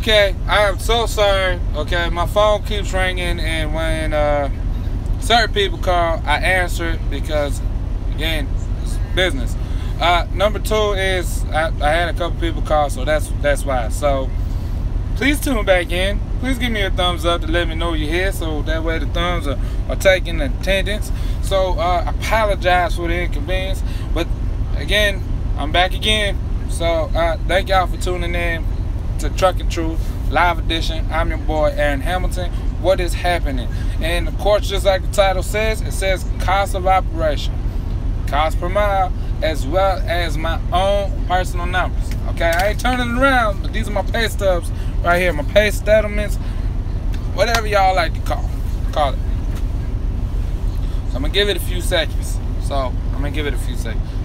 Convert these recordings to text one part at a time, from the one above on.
Okay, I am so sorry. Okay, my phone keeps ringing, and when certain people call, I answer it because, again, it's business. Number two is I had a couple people call, so that's why. So please tune back in. Please give me a thumbs up to let me know you're here, so that way the thumbs are taking attendance. So apologize for the inconvenience, but again, I'm back again. So thank y'all for tuning in to Trucking Truth Live Edition. I'm your boy Aaron Hamilton. What is happening? And of course, just like the title says, it says cost of operation, cost per mile, as well as my own personal numbers. Okay, I ain't turning it around, but these are my pay stubs right here, my pay settlements, whatever y'all like to call it. So I'm gonna give it a few seconds.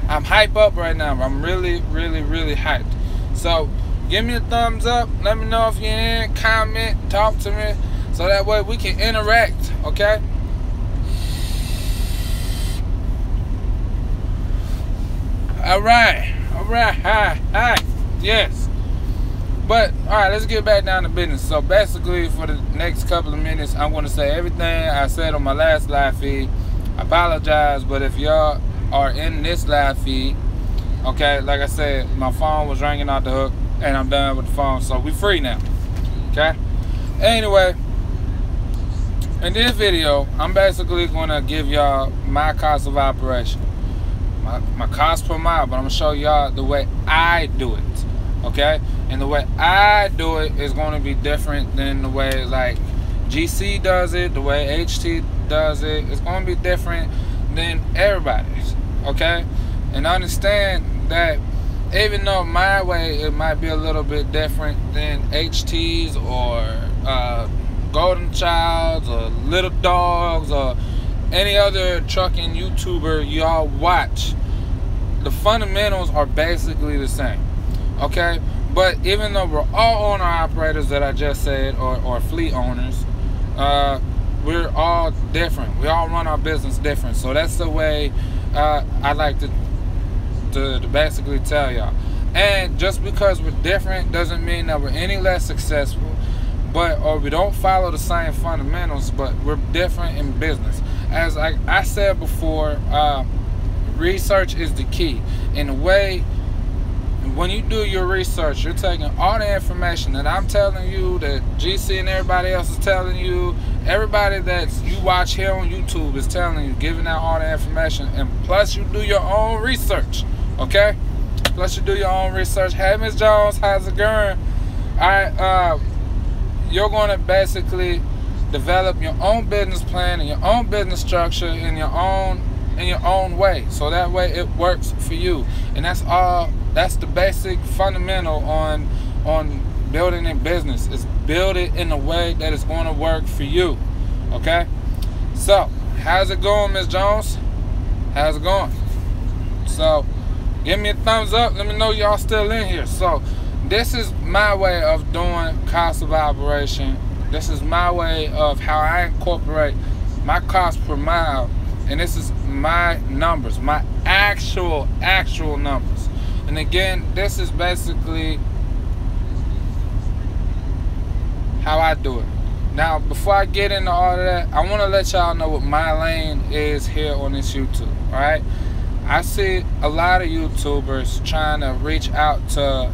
I'm hype up right now. I'm really hyped. So give me a thumbs up. Let me know if you're in. Comment, talk to me, so that way we can interact. Okay. All right. Hi. Yes. But all right, let's get back down to business. So basically, for the next couple of minutes, I'm going to say everything I said on my last live feed. I apologize, but if y'all are in this live feed, okay, like I said, my phone was ringing out the hook, and I'm done with the phone, so we free now. Okay. Anyway, in this video, I'm basically going to give y'all my cost of operation, my cost per mile, but I'm going to show y'all the way I do it. Okay, and the way I do it is going to be different than the way like GC does it, the way HT does it. It's going to be different than everybody's. Okay, and understand that even though my way it might be a little bit different than HT's or Golden Child's or Little Dogs or any other trucking YouTuber y'all watch, the fundamentals are basically the same. Okay, but even though we're all owner operators that I just said, or fleet owners, we're all different. We all run our business different. So that's the way I like to basically tell y'all. And just because we're different doesn't mean that we're any less successful, or we don't follow the same fundamentals, but we're different in business. As I said before, research is the key. In a way, when you do your research, you're taking all the information that I'm telling you, that GC and everybody else is telling you, everybody that you watch here on YouTube is telling you, giving out all the information, and plus you do your own research. Okay, plus you do your own research. Hey, Miss Jones, how's it going? All right, you're going to basically develop your own business plan and your own business structure in your own way, so that way it works for you. And that's all. That's the basic fundamental on building a business, is build it in a way that is going to work for you. Okay, so how's it going, Miss Jones? How's it going? So give me a thumbs up. Let me know y'all still in here. So this is my way of doing cost of operation. This is my way of how I incorporate my cost per mile, and this is my numbers, my actual numbers. And again, this is basically how I do it. Now, before I get into all of that, I want to let y'all know what my lane is here on this YouTube. All right, I see a lot of YouTubers trying to reach out to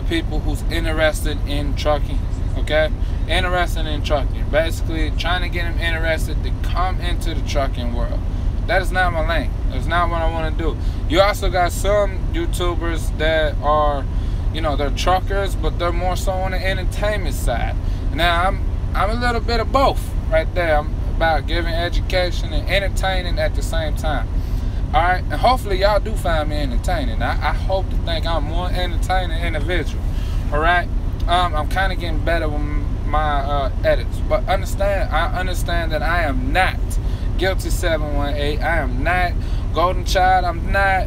people who's interested in trucking. Okay, interested in trucking, basically trying to get them interested to come into the trucking world. That is not my lane. That's not what I want to do. You also got some YouTubers that are, they're truckers, but they're more so on the entertainment side. Now, I'm a little bit of both right there. I'm about giving education and entertaining at the same time. All right, and hopefully y'all do find me entertaining. I hope to think I'm more entertaining individual. All right, I'm kind of getting better with my edits, but I understand that I am not Guilty 718. I am not Golden Child. I'm not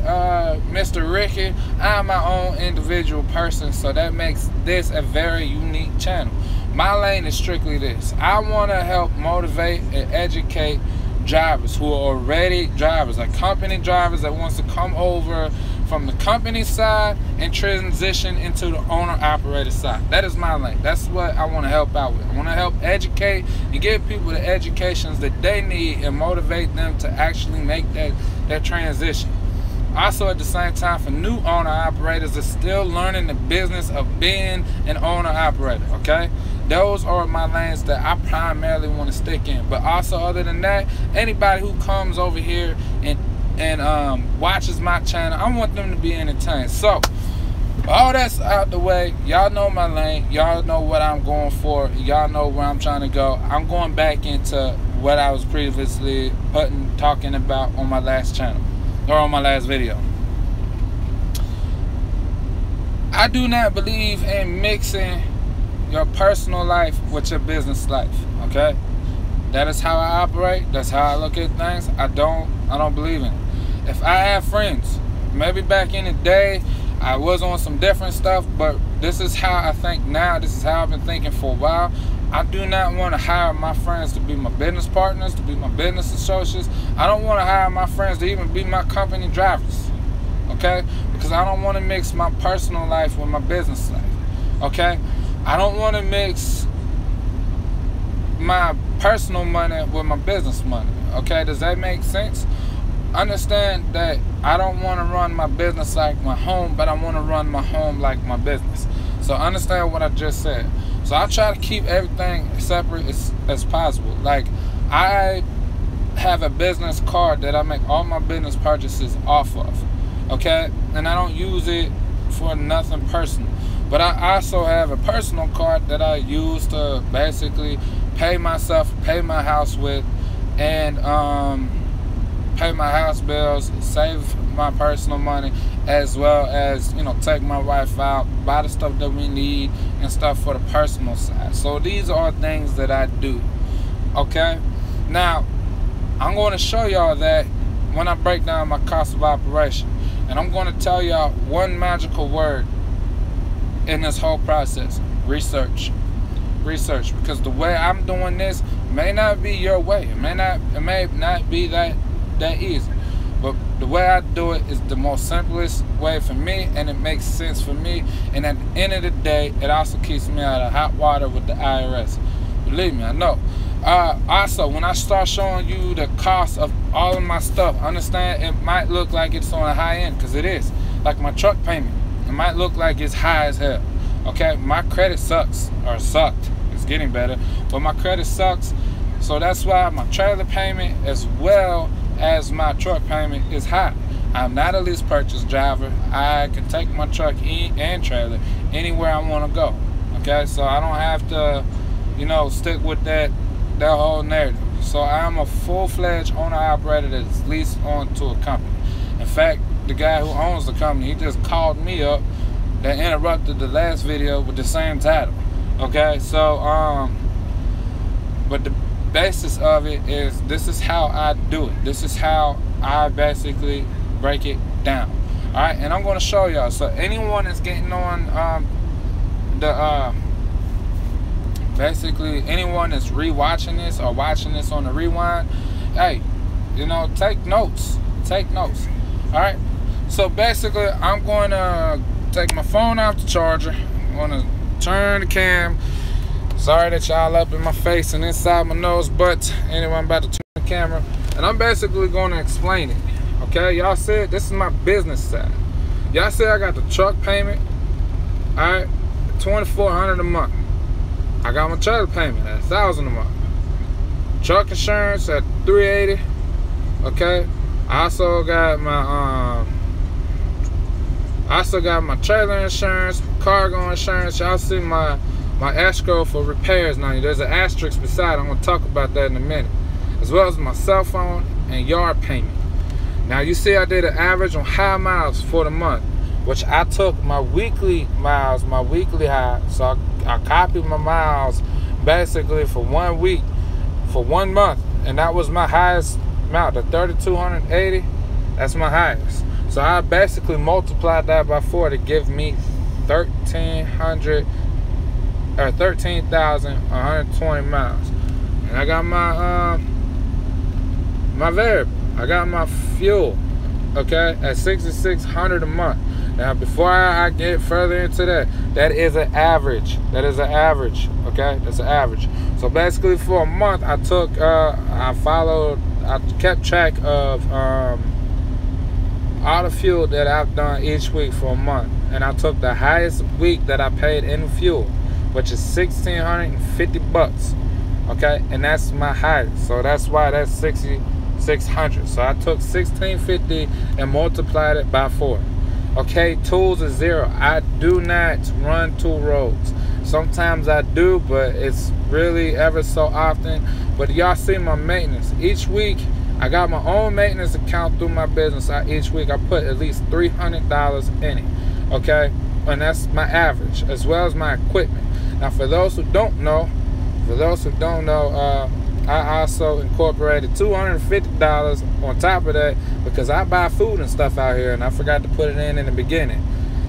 Mr. Ricky. I'm my own individual person, so that makes this a very unique channel. My lane is strictly this. I want to help motivate and educate drivers who are already drivers, like company drivers that wants to come over from the company side and transition into the owner-operator side. That is my lane. That's what I want to help out with. I want to help educate and give people the educations that they need and motivate them to actually make that transition. Also, at the same time, for new owner-operators that's still learning the business of being an owner-operator, okay? Those are my lanes that I primarily want to stick in. But also, other than that, anybody who comes over here and watches my channel, I want them to be entertained. So, all that's out the way. Y'all know my lane. Y'all know what I'm going for. Y'all know where I'm trying to go. I'm going back into what I was previously talking about on my last channel, or on my last video. I do not believe in mixing your personal life with your business life, okay? That is how I operate. That's how I look at things. I don't believe in it. If I have friends, maybe back in the day I was on some different stuff, but this is how I think now. This is how I've been thinking for a while. I do not want to hire my friends to be my business partners, to be my business associates. I don't want to hire my friends to even be my company drivers, okay? Because I don't want to mix my personal life with my business life, okay? I don't want to mix my personal money with my business money, okay? Does that make sense? Understand that I don't want to run my business like my home, but I want to run my home like my business. So understand what I just said. So I try to keep everything separate as possible. Like, I have a business card that I make all my business purchases off of, okay? And I don't use it for nothing personal. But I also have a personal card that I use to basically pay myself, pay my house with, and pay my house bills, save my personal money, as well as, you know, take my wife out, buy the stuff that we need and stuff for the personal side. So these are things that I do, okay? Now, I'm going to show y'all that when I break down my cost of operation. And I'm going to tell y'all one magical word in this whole process: research. Research. Because the way I'm doing this may not be your way. It may not be that easy. But the way I do it is the most simplest way for me, and it makes sense for me. And at the end of the day, it also keeps me out of hot water with the IRS. Believe me, I know. Also, when I start showing you the cost of all of my stuff, understand it might look like it's on a high end, because it is. Like my truck payment, it might look like it's high as hell. Okay, my credit sucks, or sucked. It's getting better, but my credit sucks. So that's why my trailer payment as well as my truck payment is high. I'm not a lease purchase driver. I can take my truck and trailer anywhere I want to go. Okay, so I don't have to, you know, stick with that whole narrative. So I'm a full-fledged owner-operator that's leased onto a company. In fact, the guy who owns the company, he just called me up that interrupted the last video with the same title. Okay, so but the basis of it is, this is how I do it. This is how I basically break it down. All right, and I'm going to show y'all. So anyone that's getting on basically anyone that's rewatching this or watching this on the rewind, hey, you know, take notes. Take notes. All right. So basically, I'm going to take my phone off the charger. I'm going to turn the cam. Sorry that y'all up in my face and inside my nose, but anyway, I'm about to turn the camera, and I'm basically going to explain it. Okay, y'all said this is my business side. Y'all said I got the truck payment, all right, $2,400 a month. I got my trailer payment at $1,000 a month. Truck insurance at $380. Okay, I also got my trailer insurance, cargo insurance. Y'all see my escrow for repairs now. There's an asterisk beside it. I'm gonna talk about that in a minute. As well as my cell phone and yard payment. Now you see I did an average on high miles for the month, which I took my weekly miles, my weekly high. So I copied my miles basically for 1 week, for 1 month, and that was my highest amount, the 3,280. That's my highest. So I basically multiplied that by 4 to give me 13,120 miles. And I got my my variable. I got my fuel. okay, at $6,600 a month. Now, before I get further into that, that is an average. That is an average, okay? That's an average. So basically, for a month, I kept track of all the fuel that I've done each week for a month, and I took the highest week that I paid in fuel, which is $1,650, okay? And that's my highest, so that's why that's $6,600. So I took $1,650 and multiplied it by 4. Okay, tools is 0. I do not run tool roads. Sometimes I do, but it's really ever so often. But y'all see my maintenance. Each week, I got my own maintenance account through my business. Each week, I put at least $300 in it. Okay, and that's my average, as well as my equipment. Now, for those who don't know, I also incorporated $250 on top of that because I buy food and stuff out here, and I forgot to put it in the beginning.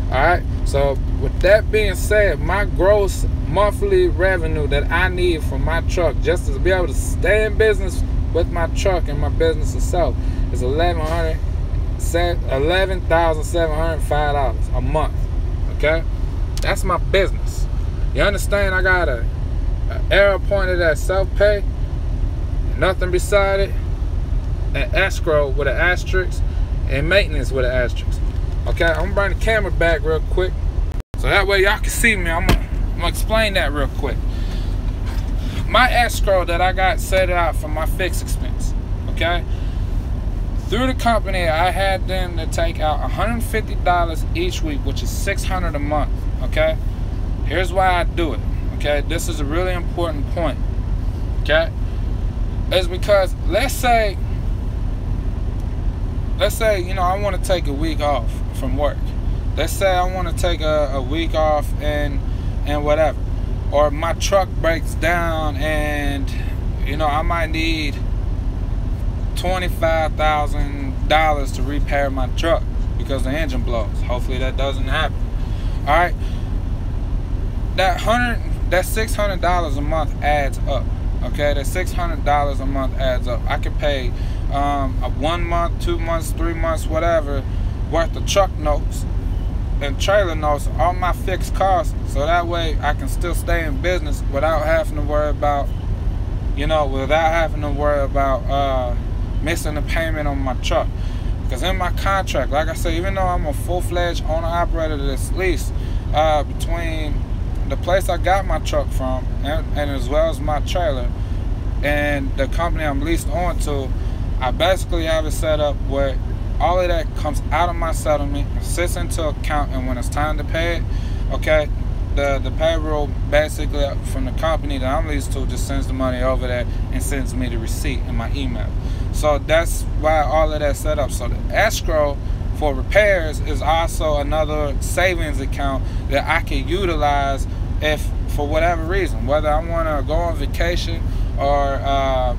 Alright, so with that being said, my gross monthly revenue that I need for my truck just to be able to stay in business with my truck and my business itself is $11,705 a month. Okay, that's my business. You understand? I got an arrow pointed at self-pay, nothing beside it, an escrow with an asterisk, and maintenance with an asterisk. Okay, I'm gonna bring the camera back real quick so that way y'all can see me. I'm gonna explain that real quick. My escrow that I got set out for my fixed expense, okay? Through the company, I had them to take out $150 each week, which is $600 a month, okay? Here's why I do it, okay? This is a really important point, okay? It's because let's say, you know, I want to take a week off from work. Let's say I want to take a week off and whatever, or my truck breaks down and, you know, I might need $25,000 to repair my truck because the engine blows. Hopefully that doesn't happen. All right, that $600 a month adds up. Okay, that $600 a month adds up. I can pay a 1 month, 2 months, 3 months, whatever, worth of truck notes and trailer notes, all my fixed costs, so that way I can still stay in business without having to worry about, missing a payment on my truck. Because in my contract, like I said, even though I'm a full-fledged owner-operator of this lease, between the place I got my truck from and as well as my trailer and the company I'm leased on to, I basically have it set up where all of that comes out of my settlement, sits into account, and when it's time to pay it, okay, the payroll basically from the company that I'm leased to just sends the money over there and sends me the receipt in my email. So that's why all of that's set up. So the escrow for repairs is also another savings account that I can utilize if for whatever reason, whether I want to go on vacation or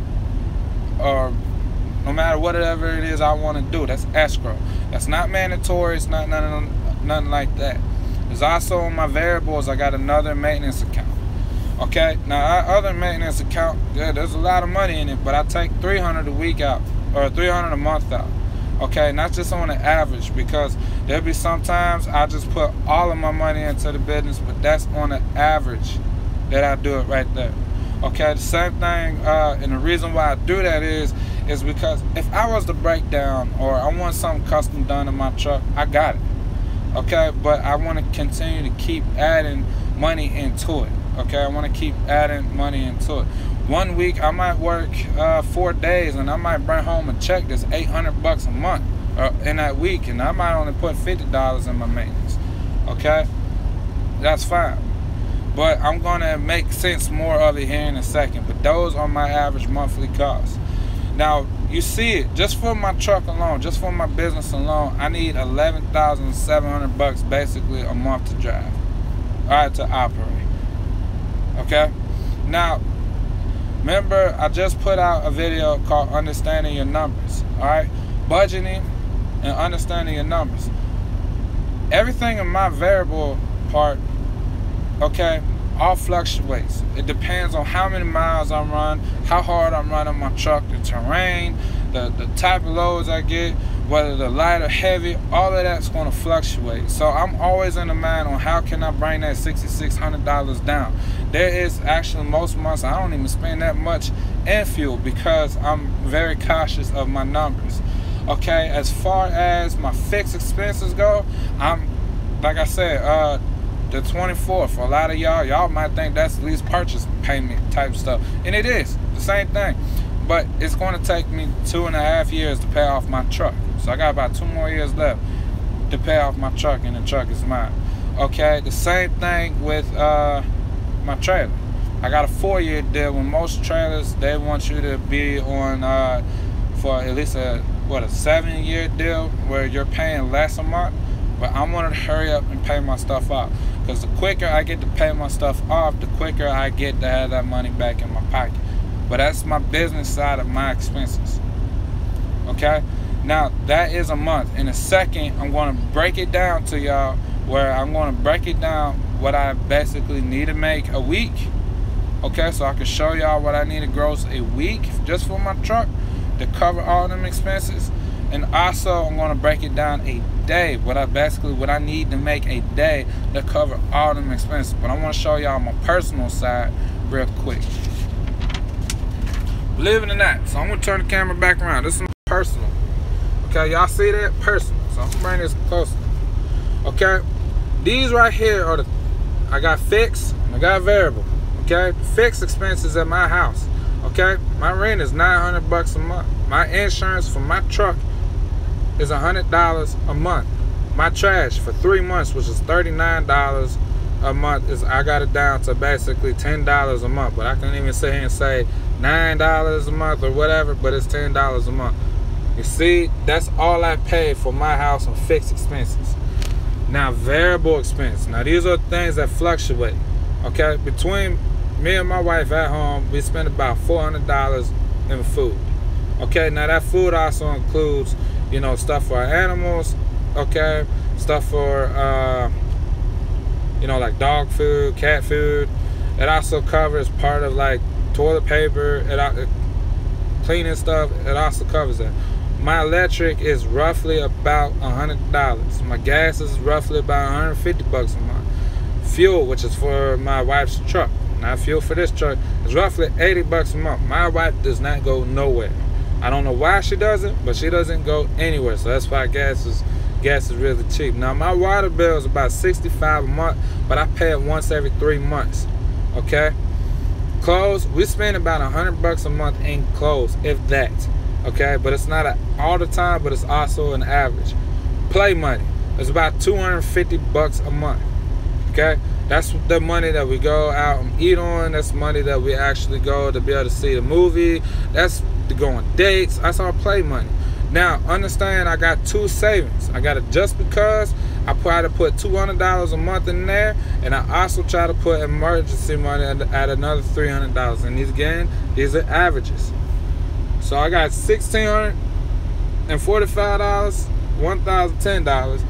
no matter whatever it is I want to do. That's escrow. That's not mandatory. It's not nothing like that. There's also on my variables, I got another maintenance account. Okay, now our other maintenance account, yeah, there's a lot of money in it, but I take $300 a week out, or $300 a month out. Okay, not just on the average, because there'll be sometimes I just put all of my money into the business, but that's on the average that I do it right there. Okay, the same thing, and the reason why I do that is because if I was to break down or I want something custom done in my truck, I got it. Okay, but I want to continue to keep adding money into it. Okay, I want to keep adding money into it. 1 week I might work 4 days and I might bring home a check that's $800 a month in that week, and I might only put $50 in my maintenance. Okay, that's fine, but I'm gonna make sense more of it here in a second. But those are my average monthly costs. Now you see it, just for my truck alone, just for my business alone, I need $11,700 basically a month to drive, all right, to operate. Okay, now remember I just put out a video called Understanding Your Numbers. All right, budgeting and understanding your numbers. Everything in my variable part, okay, all fluctuates. It depends on how many miles I'm running, how hard I'm running my truck, the terrain, the type of loads I get, whether they're light or heavy, all of that's going to fluctuate. So I'm always in the mind on how can I bring that $6,600 down. There is actually most months I don't even spend that much in fuel because I'm very cautious of my numbers. Okay, as far as my fixed expenses go, I'm, like I said, the 24th, for a lot of y'all might think that's lease purchase payment type stuff, and it is the same thing, but it's going to take me 2.5 years to pay off my truck. So I got about 2 more years left to pay off my truck, and the truck is mine. Okay, the same thing with my trailer. I got a 4-year deal. When most trailers, they want you to be on for at least a 7-year deal where you're paying less a month. But I wanted to hurry up and pay my stuff off, because the quicker I get to pay my stuff off, the quicker I get to have that money back in my pocket. But that's my business side of my expenses. Okay, now that is a month. In a second, I'm going to break it down to y'all, where I'm going to break it down what I basically need to make a week. Okay, so I can show y'all what I need to gross a week just for my truck to cover all them expenses. And also I'm going to break it down a day, what I need to make a day to cover all them expenses. But I want to show y'all my personal side real quick. Believe it or not, so I'm going to turn the camera back around. This is personal. Okay, y'all see that? Personal. So I'm going to bring this closer. Okay, these right here are I got fixed and I got variable. Okay, fixed expenses at my house. Okay, my rent is $900 a month. My insurance for my truck is $100 a month. My trash for 3 months, which is $39 a month, I got it down to basically $10 a month. But I can even sit here and say $9 a month or whatever, but it's $10 a month. You see, that's all I pay for my house on fixed expenses. Now, variable expense. Now, these are things that fluctuate. Okay, between me and my wife at home, we spend about $400 in food. Okay, now that food also includes, you know, stuff for our animals. Okay, stuff for you know, like dog food, cat food. It also covers part of like toilet paper, it cleaning stuff. It also covers that. My electric is roughly about $100. My gas is roughly about $150 a month. Fuel, which is for my wife's truck, not fuel for this truck, is roughly $80 a month. My wife does not go nowhere. I don't know why she doesn't, but she doesn't go anywhere. So that's why gas is really cheap. Now my water bill is about $65 a month, but I pay it once every 3 months. Okay. Clothes, we spend about $100 a month in clothes, if that. Okay, but it's not all the time, but it's also an average. Play money, it's about $250 a month. Okay, that's the money that we go out and eat on. That's money that we actually go to be able to see the movie. That's to go on dates. That's our play money. Now, understand, I got 2 savings. I got it just because I try to put $200 a month in there, and I also try to put emergency money at another $300. And these are averages. So I got $1,645, $1,010,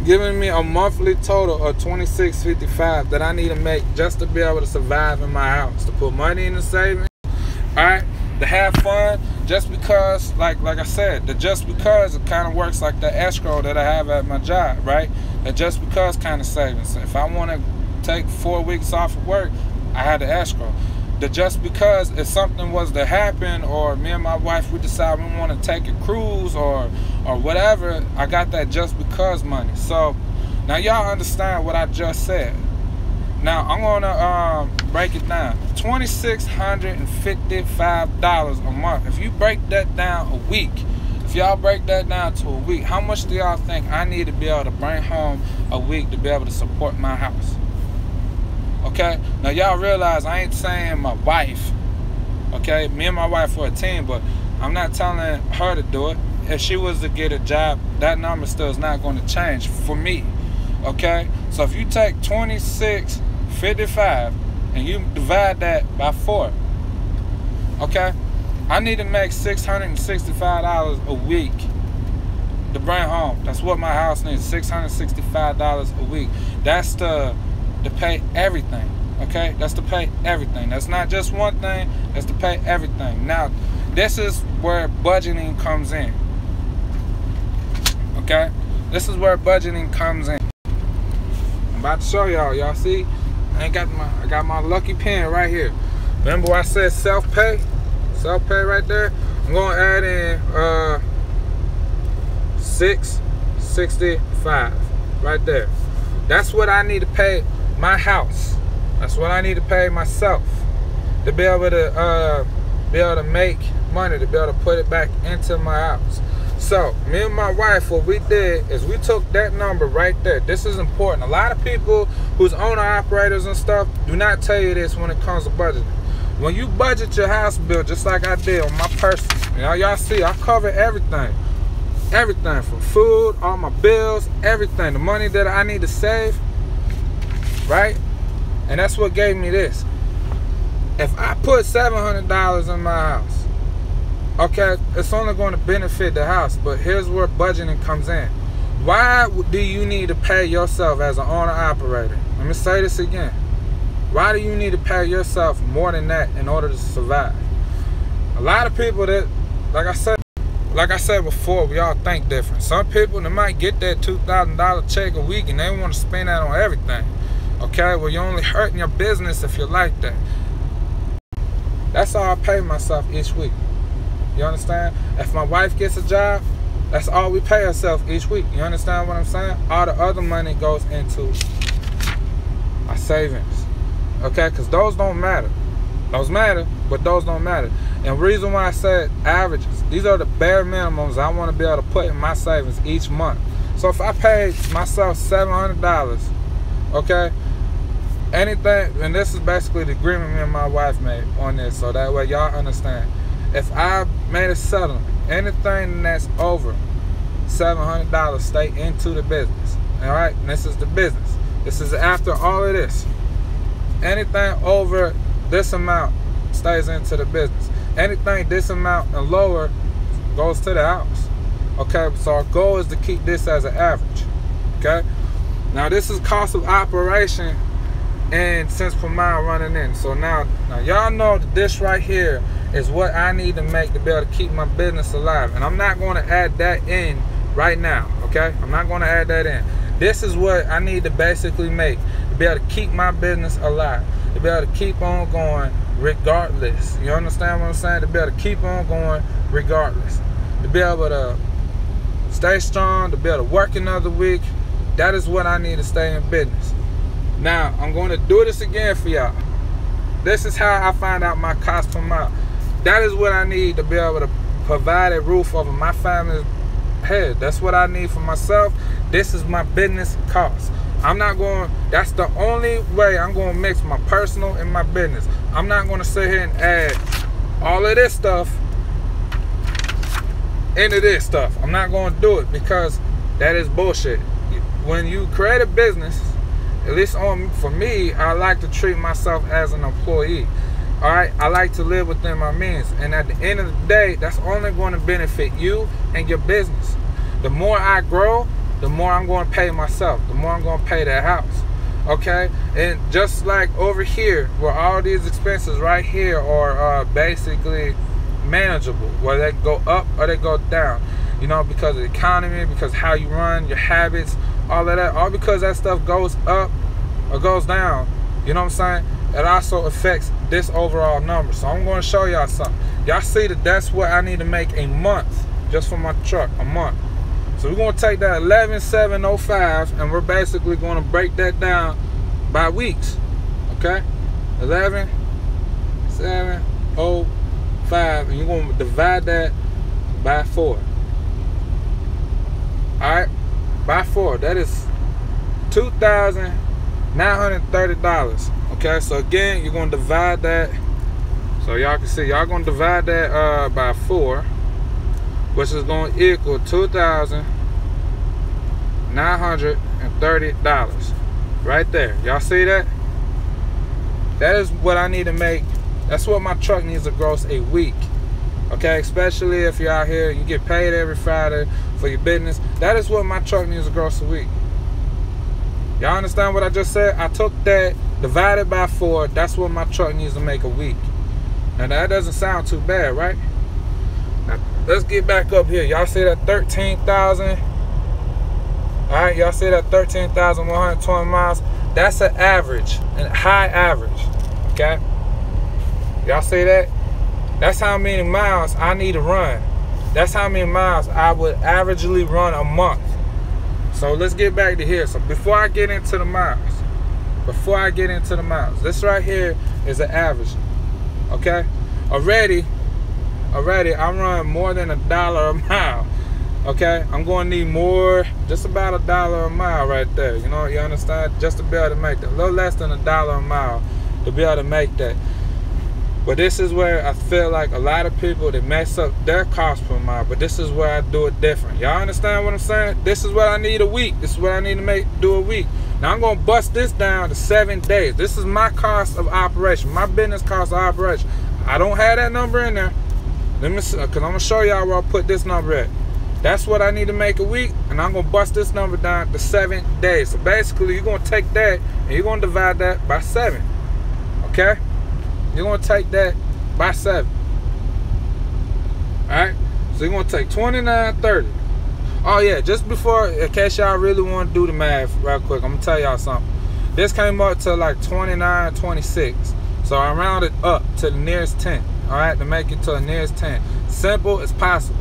giving me a monthly total of $2,655 that I need to make just to be able to survive in my house, to put money in the savings. All right, to have fun, just because, like I said, the just because, it kind of works like the escrow that I have at my job, right? The just because kind of savings. If I want to take 4 weeks off of work, I had to escrow. The just because if something was to happen, or me and my wife, we decide we want to take a cruise or whatever, I got that just because money. So now y'all understand what I just said. Now I'm gonna break it down. $2,655 a month. If you break that down a week, if y'all break that down to a week, how much do y'all think I need to be able to bring home a week to be able to support my house? Okay, now y'all realize I ain't saying my wife. Okay, me and my wife are a team, but I'm not telling her to do it. If she was to get a job, that number still is not going to change for me. Okay, so if you take $2,655 and you divide that by 4, okay, I need to make $665 a week to bring home. That's what my house needs, $665 a week. That's to pay everything. Okay, that's to pay everything. That's not just one thing, that's to pay everything. Now this is where budgeting comes in. Okay? This is where budgeting comes in. I'm about to show y'all. Y'all see? I got my lucky pen right here. Remember I said self-pay? Self-pay right there. I'm gonna add in $665 right there. That's what I need to pay my house. That's what I need to pay myself to be able to make money, to be able to put it back into my house. So me and my wife, what we did is we took that number right there. This is important. A lot of people who's owner operators and stuff do not tell you this when it comes to budgeting. When you budget your house bill, just like I did on my personal, y'all see I cover everything. Everything from food, all my bills, everything. The money that I need to save, right? And that's what gave me this. If I put $700 in my house, okay, it's only going to benefit the house, but here's where budgeting comes in. Why do you need to pay yourself as an owner-operator? Let me say this again. Why do you need to pay yourself more than that in order to survive? A lot of people that, like I said before, we all think different. Some people, they might get that $2,000 check a week and they want to spend that on everything. Okay, well, you're only hurting your business if you're like that. That's all I pay myself each week. You understand? If my wife gets a job, that's all we pay ourselves each week. You understand what I'm saying? All the other money goes into our savings. Okay? Because those don't matter. Those matter, but those don't matter. And the reason why I said averages, these are the bare minimums I want to be able to put in my savings each month. So if I paid myself $700, okay, anything, and this is basically the agreement me and my wife made on this, so that way y'all understand. If I made a settlement, anything that's over $700 stay into the business. All right, and this is the business. This is after all of this. Anything over this amount stays into the business. Anything this amount and lower goes to the house. Okay, so our goal is to keep this as an average. Okay, now this is cost of operation and cents per mile running in. So now y'all know that this right here is what I need to make to be able to keep my business alive. And I'm not going to add that in right now, okay? I'm not going to add that in. This is what I need to basically make to be able to keep my business alive, to be able to keep on going regardless. You understand what I'm saying? To be able to keep on going regardless. To be able to stay strong, to be able to work another week. That is what I need to stay in business. Now, I'm going to do this again for y'all. This is how I find out my cost per mile. That is what I need to be able to provide a roof over my family's head. That's what I need for myself. This is my business cost. I'm not going, that's the only way I'm going to mix my personal and my business. I'm not going to sit here and add all of this stuff into this stuff. I'm not going to do it because that is bullshit. When you create a business, at least for me, I like to treat myself as an employee. All right, I like to live within my means, and at the end of the day, that's only going to benefit you and your business. The more I grow, the more I'm going to pay myself, the more I'm going to pay that house. Okay, and just like over here, where all these expenses right here are basically manageable, whether they go up or they go down. You know, because of the economy, because how you run, your habits, all of that, all because that stuff goes up or goes down. You know what I'm saying? It also affects this overall number. So I'm going to show y'all something. Y'all see that that's what I need to make a month just for my truck, a month. So we're going to take that 11,705 and we're basically going to break that down by weeks. Okay? 11,705, and you're going to divide that by 4. All right? By 4. That is $2,930. Okay, so again, you're going to divide that. So y'all can see, y'all going to divide that by 4, which is going to equal $2,930 right there. Y'all see that? That is what I need to make. That's what my truck needs to gross a week. Okay, especially if you're out here, you get paid every Friday for your business. That is what my truck needs to gross a week. Y'all understand what I just said? I took that, divided by 4. That's what my truck needs to make a week. Now that doesn't sound too bad, right? let's get back up here. Y'all see that 13,000? All right, y'all see that 13,120 miles? That's an average, a high average, okay? Y'all see that? That's how many miles I need to run. That's how many miles I would averagely run a month. So let's get back to here. So before I get into the miles, this right here is an average, okay? Already I'm running more than $1 a mile, okay? I'm going to need more, just about $1 a mile right there. You know, you understand? Just to be able to make that. A little less than $1 a mile to be able to make that. But this is where I feel like a lot of people, they mess up their cost per mile, but this is where I do it different. Y'all understand what I'm saying? This is what I need a week. This is what I need to do a week. Now I'm gonna bust this down to 7 days. This is my cost of operation, my business cost of operation. I don't have that number in there. Let me see, because I'm gonna show y'all where I put this number at. That's what I need to make a week, and I'm gonna bust this number down to 7 days. So basically, you're gonna take that and you're gonna divide that by 7. Okay? You're gonna take that by 7. Alright? So you're gonna take 29.30. Oh yeah, just before, in case y'all really want to do the math real quick, I'm gonna tell y'all something. This came up to like 29.26. So I rounded up to the nearest 10. Alright, to make it to the nearest 10. Simple as possible.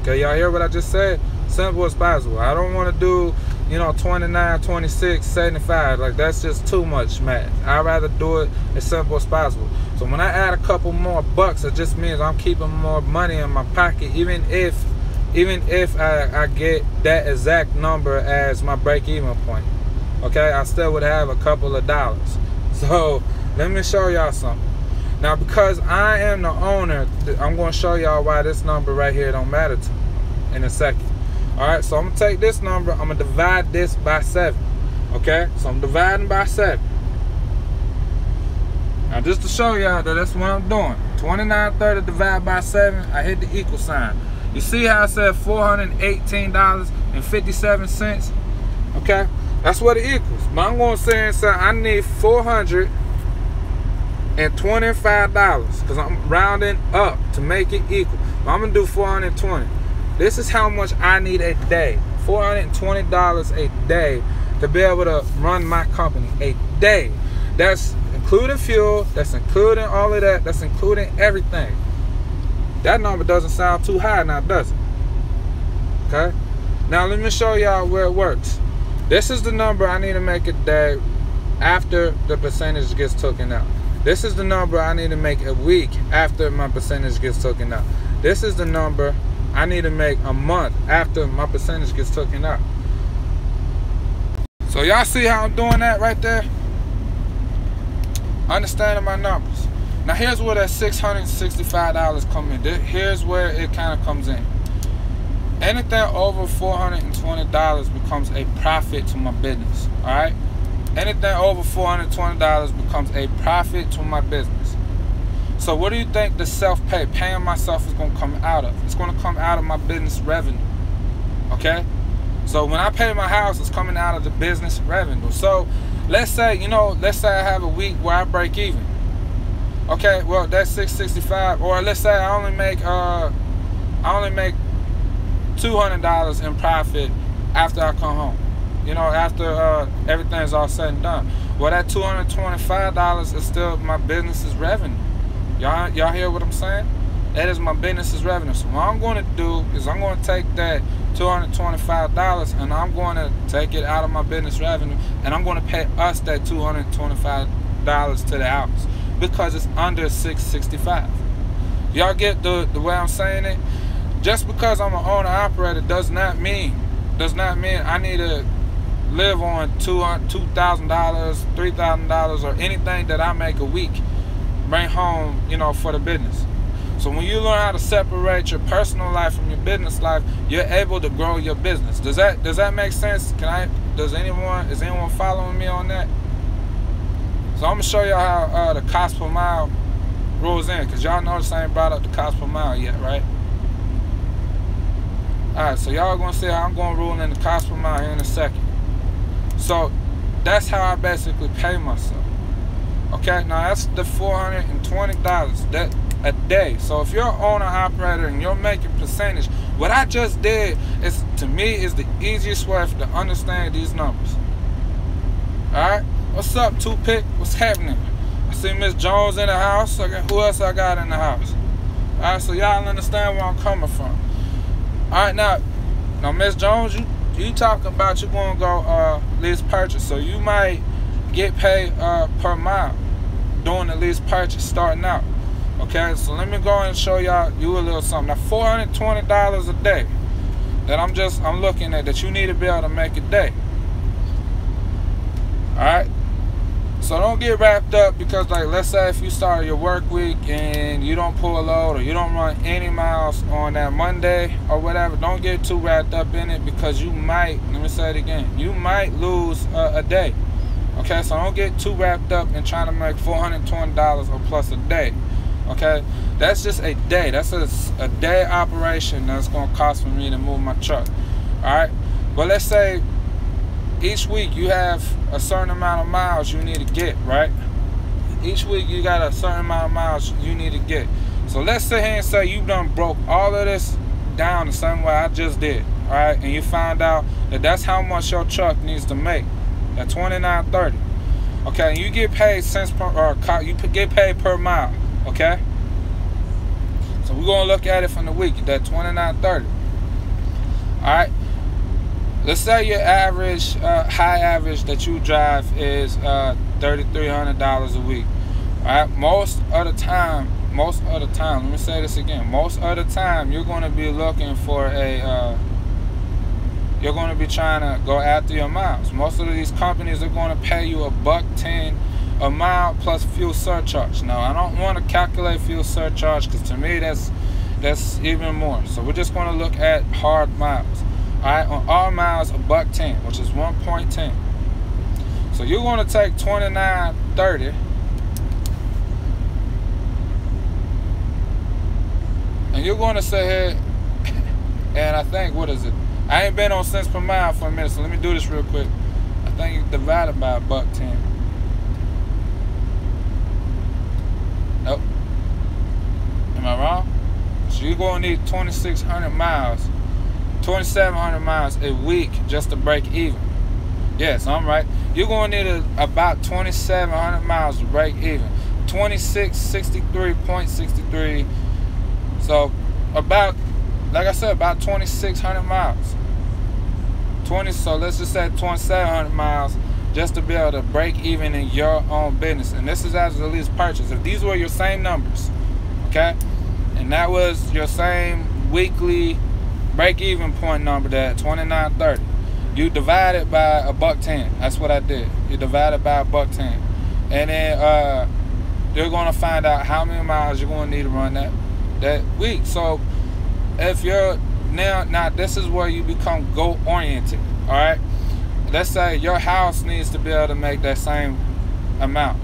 Okay, y'all hear what I just said? Simple as possible. I don't want to do, you know, 29, 26, 75. Like, that's just too much math. I'd rather do it as simple as possible. So when I add a couple more bucks, it just means I'm keeping more money in my pocket, even if I get that exact number as my break-even point. Okay, I still would have a couple of dollars. So let me show y'all something. Now, because I am the owner, I'm going to show y'all why this number right here don't matter to me in a second. All right, so I'm going to take this number, I'm going to divide this by 7. Okay, so I'm dividing by 7. Now, just to show y'all that that's what I'm doing. 29.30 divided by 7, I hit the equal sign. You see how I said $418.57? Okay, that's what it equals. But I'm going to say inside, I need $425 because I'm rounding up to make it equal. But I'm gonna do 420. This is how much I need a day. $420 a day to be able to run my company a day. That's including fuel, that's including all of that, that's including everything. That number doesn't sound too high now, does it? Okay, now let me show y'all where it works. This is the number I need to make a day after the percentage gets taken out. This is the number I need to make a week after my percentage gets taken out. This is the number I need to make a month after my percentage gets taken out. So y'all see how I'm doing that right there? Understanding my numbers. Now here's where that $665 come in. Here's where it kind of comes in. Anything over $420 becomes a profit to my business. All right? Anything over $420 becomes a profit to my business. So what do you think the self-pay, paying myself, is going to come out of? It's going to come out of my business revenue. Okay? So when I pay my house, it's coming out of the business revenue. So let's say, let's say I have a week where I break even. Okay, well, that's $665. Or let's say I only make $200 in profit after I come home. After everything's all said and done. Well, that $225 is still my business's revenue. Y'all hear what I'm saying? That is my business's revenue. So what I'm going to do is I'm going to take that $225 and I'm going to take it out of my business revenue and I'm going to pay us that $225 to the house because it's under $665. Y'all get the way I'm saying it? Just because I'm an owner operator does not mean I need to live on $2,000, $3,000 or anything that I make a week, bring home, for the business. So when you learn how to separate your personal life from your business life, you're able to grow your business. Does that make sense? Is anyone following me on that? So I'm gonna show y'all how the cost per mile rolls in, because y'all notice I ain't brought up the cost per mile yet, right? Alright, so y'all gonna see how I'm gonna rule in the cost per mile here in a second. So that's how I basically pay myself. Okay, now that's the $420. a day. So if you're an owner operator and you're making percentage, what I just did is, to me, is the easiest way to understand these numbers. Alright? What's up, Toothpick? What's happening? I see Miss Jones in the house. Who else I got in the house? Alright, so y'all understand where I'm coming from. Alright, now Miss Jones, you talking about you gonna go lease purchase. So you might get paid per mile doing the lease purchase starting out. Okay, so let me go and show you a little something. Now $420 a day that I'm looking at that you need to be able to make a day. Alright? So don't get wrapped up because, like, let's say if you start your work week and you don't pull a load or you don't run any miles on that Monday or whatever, don't get too wrapped up in it because you might, let me say it again, you might lose a day. Okay, so don't get too wrapped up in trying to make $420 or plus a day. Okay, that's just a day. That's a day operation that's going to cost for me to move my truck. Alright, but let's say each week you have a certain amount of miles you need to get, right? Each week you got a certain amount of miles you need to get. So let's sit here and say you done broke all of this down the same way I just did, alright? And you found out that that's how much your truck needs to make, at $29.30. Okay, and you get paid you get paid per mile, okay? So we're gonna look at it from the week, that $29.30. Alright. Let's say your average, high average that you drive is $3,300 a week. All right, most of the time, let me say this again. Most of the time, you're going to be looking for you're going to be trying to go after your miles. Most of these companies are going to pay you $1.10 a mile plus fuel surcharge. Now, I don't want to calculate fuel surcharge because to me that's even more. So we're just going to look at hard miles. Alright, on all miles, $1.10, which is 1.10. So you're going to take $29.30 and you're going to sit here and I think, what is it? I ain't been on cents per mile for a minute, so let me do this real quick. I think you divide it by $1.10. Nope. Am I wrong? So you're going to need 2,600 miles. 2,700 miles a week just to break even. Yes, I'm right. You're going to need about 2,700 miles to break even. 2663.63. So about, like I said, about 2,600 miles. So let's just say 2,700 miles just to be able to break even in your own business. And this is as a lease purchase. If these were your same numbers, okay, and that was your same weekly break-even point number, that $29.30. You divide it by $1.10. That's what I did. You divide it by $1.10, and then you're going to find out how many miles you're going to need to run that week. So if you're now this is where you become goal-oriented. All right. Let's say your house needs to be able to make that same amount.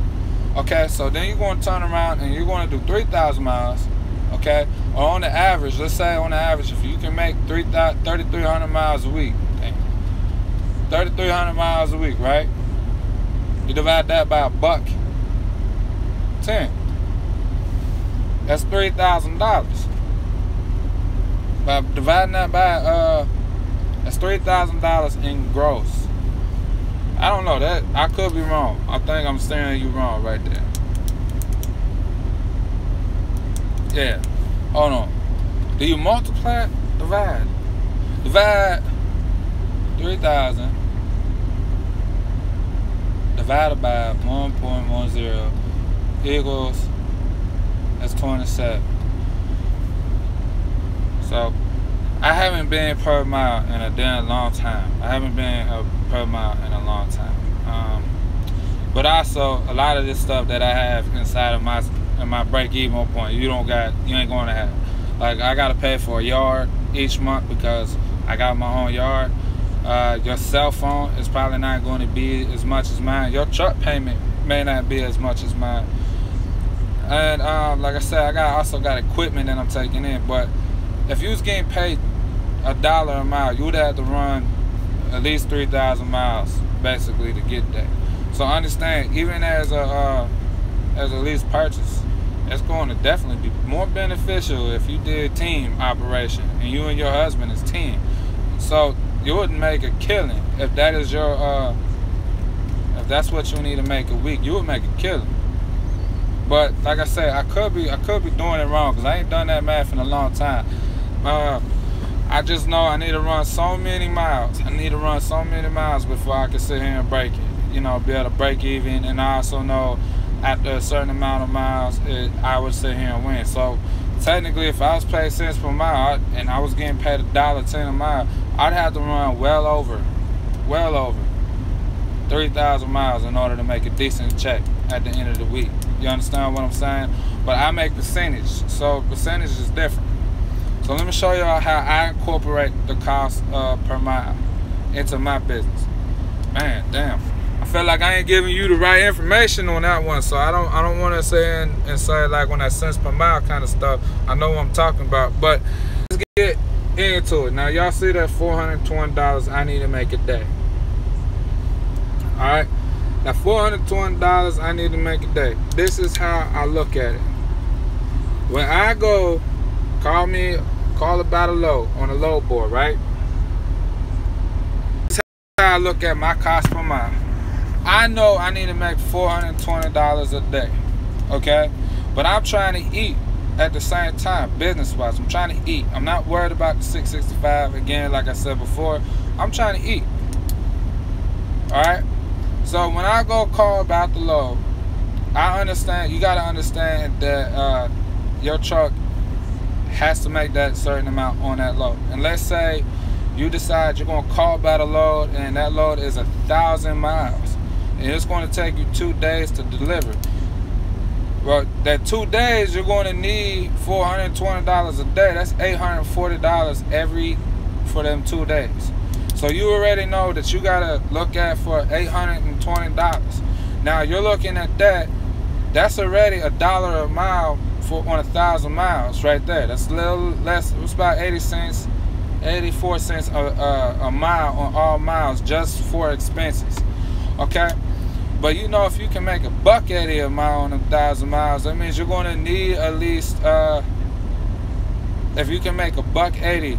Okay. So then you're going to turn around and you're going to do 3,000 miles. Okay, or on the average, let's say on the average, if you can make 3,300 miles a week, 3,300 miles a week, right? You divide that by $1.10. That's $3,000. By dividing that by that's $3,000 in gross. I don't know, that I could be wrong. I think I'm staring you wrong right there. Yeah, hold on. Do you multiply? Divide 3,000 divided by 1.10 equals, that's 27. So I haven't been per mile in a damn long time. I haven't been per mile in a long time. But also a lot of this stuff that I have inside of my break-even point, you ain't going to have. Like, I got to pay for a yard each month because I got my own yard. Your cell phone is probably not going to be as much as mine. Your truck payment may not be as much as mine. And like I said, I also got equipment that I'm taking in. But if you was getting paid $1 a mile, you would have to run at least 3,000 miles basically to get that. So understand, even as a lease purchase, It's going to definitely be more beneficial if you did team operation and you and your husband is team. So you wouldn't make a killing if that is your if that's what you need to make a week. You would make a killing. But like I said, I could be doing it wrong because I ain't done that math in a long time. I just know I need to run so many miles. I need to run so many miles before I can sit here and break it. You know, be able to break even. And I also know after a certain amount of miles, I would sit here and win. So technically, if I was paid cents per mile and I was getting paid $1.10 a mile, I'd have to run well over 3,000 miles in order to make a decent check at the end of the week. You understand what I'm saying? But I make percentage, so percentage is different. So let me show you all how I incorporate the cost per mile into my business. Man, damn. I feel like I ain't giving you the right information on that one, so I don't want to say and say like on that cents per mile kind of stuff. I know what I'm talking about, but let's get into it. Now y'all see that $420 I need to make a day. All right, now $420 I need to make a day. This is how I look at it. When I go call about a load on a load board, right? This is how I look at my cost per mile. I know I need to make $420 a day, okay? But I'm trying to eat at the same time, business-wise. I'm trying to eat. I'm not worried about the $665. Again, like I said before, I'm trying to eat. All right? So when I go call about the load, I understand, you got to understand that your truck has to make that certain amount on that load. And let's say you decide you're going to call about a load and that load is 1,000 miles. And it's going to take you 2 days to deliver. Well, that 2 days, you're going to need $420 a day. That's $840 for them 2 days. So you already know that you got to look at for $820. Now, you're looking at that. That's already $1 a mile on 1,000 miles right there. That's a little less. It's about 80 cents, 84 cents a mile on all miles just for expenses. Okay? But you know, if you can make $1.80 a mile on 1,000 miles, that means you're going to need at least, if you can make $1.80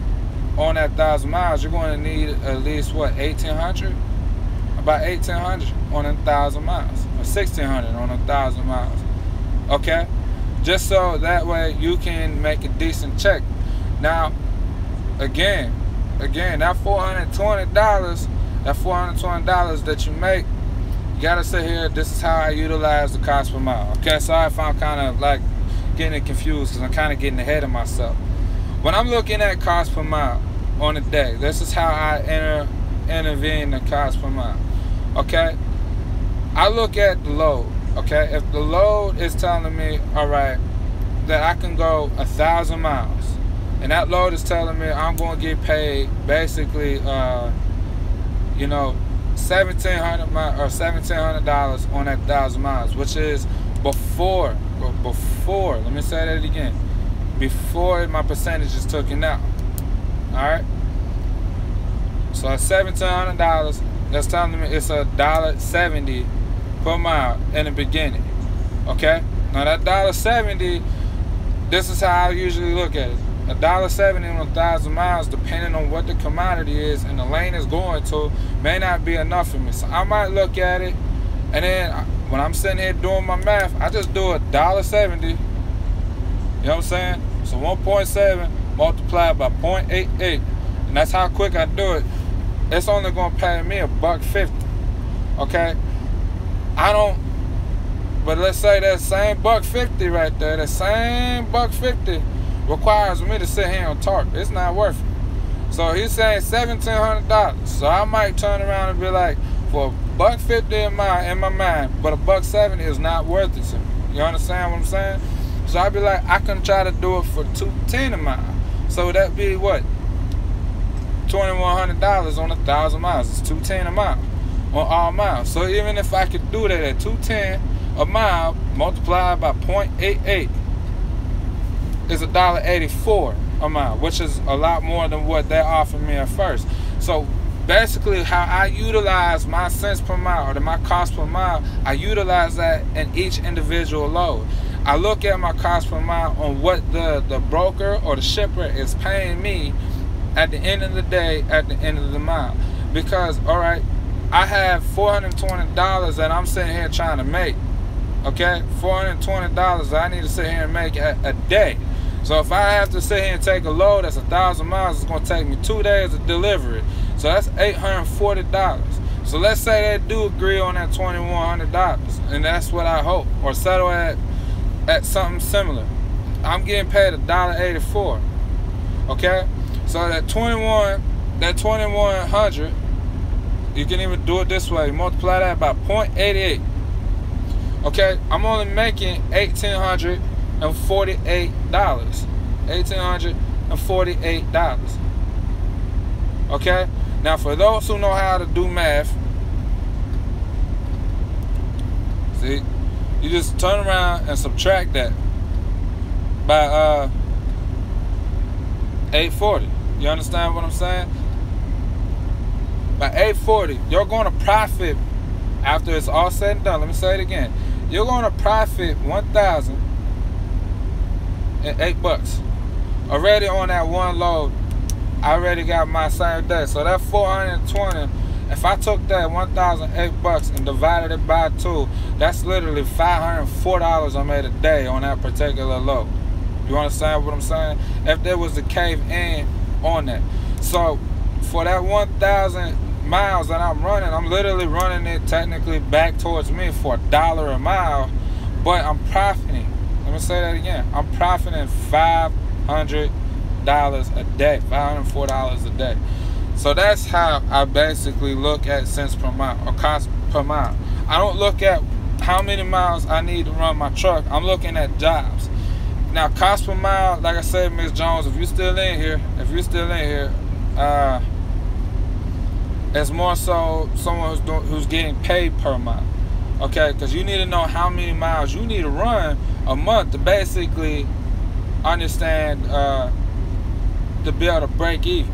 on that 1,000 miles, you're going to need at least what, 1,800? About 1,800 on 1,000 miles, or 1,600 on 1,000 miles. Okay, just so that way you can make a decent check. Now, again, that $420 that you make, you gotta sit here. This is how I utilize the cost per mile. Okay, sorry if I'm kind of like getting confused because I'm kind of getting ahead of myself. When I'm looking at cost per mile on a day, this is how I intervene the cost per mile. Okay, I look at the load. Okay, if the load is telling me, all right, that I can go 1,000 miles, and that load is telling me I'm going to get paid basically, you know, $1,700 or $1,700 on that 1,000 miles, which is before. Let me say that again. Before my percentage is taken out. All right. So at $1,700, that's telling me it's $1.70 per mile in the beginning. Okay. Now that $1.70, this is how I usually look at it. $1.70 on 1,000 miles, depending on what the commodity is and the lane is going to, may not be enough for me. So I might look at it, and then when I'm sitting here doing my math, I just do $1.70. You know what I'm saying? So 1.7 multiplied by 0.88, and that's how quick I do it. It's only going to pay me $1.50. Okay? But let's say that same $1.50 right there, that same $1.50 requires me to sit here and talk. It's not worth it. So he's saying $1,700. So I might turn around and be like, for $1.50 a mile in my mind, but $1.70 is not worth it to me. You understand what I'm saying? So I'd be like, I can try to do it for $2.10 a mile. So that'd be what? $2,100 on 1,000 miles. It's $2.10 a mile on all miles. So even if I could do that at $2.10 a mile multiplied by 0.88, is $1.84 a mile, which is a lot more than what they offered me at first. So basically, how I utilize my cents per mile or my cost per mile, I utilize that in each individual load. I look at my cost per mile on what the broker or the shipper is paying me at the end of the day, at the end of the mile. Because, all right, I have $420 that I'm sitting here trying to make. Okay, $420 I need to sit here and make a day. So if I have to sit here and take a load that's 1,000 miles, it's going to take me 2 days to deliver it. So that's $840. So let's say they do agree on that $2,100, and that's what I hope, or settle at something similar. I'm getting paid $1.84. Okay, so that 2,100, you can even do it this way. Multiply that by 0.88. Okay, I'm only making $1,848. $1,848. Okay, now for those who know how to do math, see, you just turn around and subtract that by 840. You understand what I'm saying? By 840, you're going to profit after it's all said and done. Let me say it again. You're going to profit $1,008 already on that one load. I already got my same day. So that 420, if I took that $1,008 and divided it by 2, that's literally $504 I made a day on that particular load. You understand what I'm saying? If there was a cave in on that. So for that 1,000 miles that I'm running, I'm literally running it technically back towards me for $1 a mile, but I'm profiting. Let me say that again. I'm profiting $500 a day, $504 a day. So that's how I basically look at cents per mile or cost per mile. I don't look at how many miles I need to run my truck. I'm looking at jobs. Now, cost per mile, like I said, Ms. Jones, if you're still in here, it's more so someone who's getting paid per mile. Okay, because you need to know how many miles you need to run a month to basically understand to be able to break even.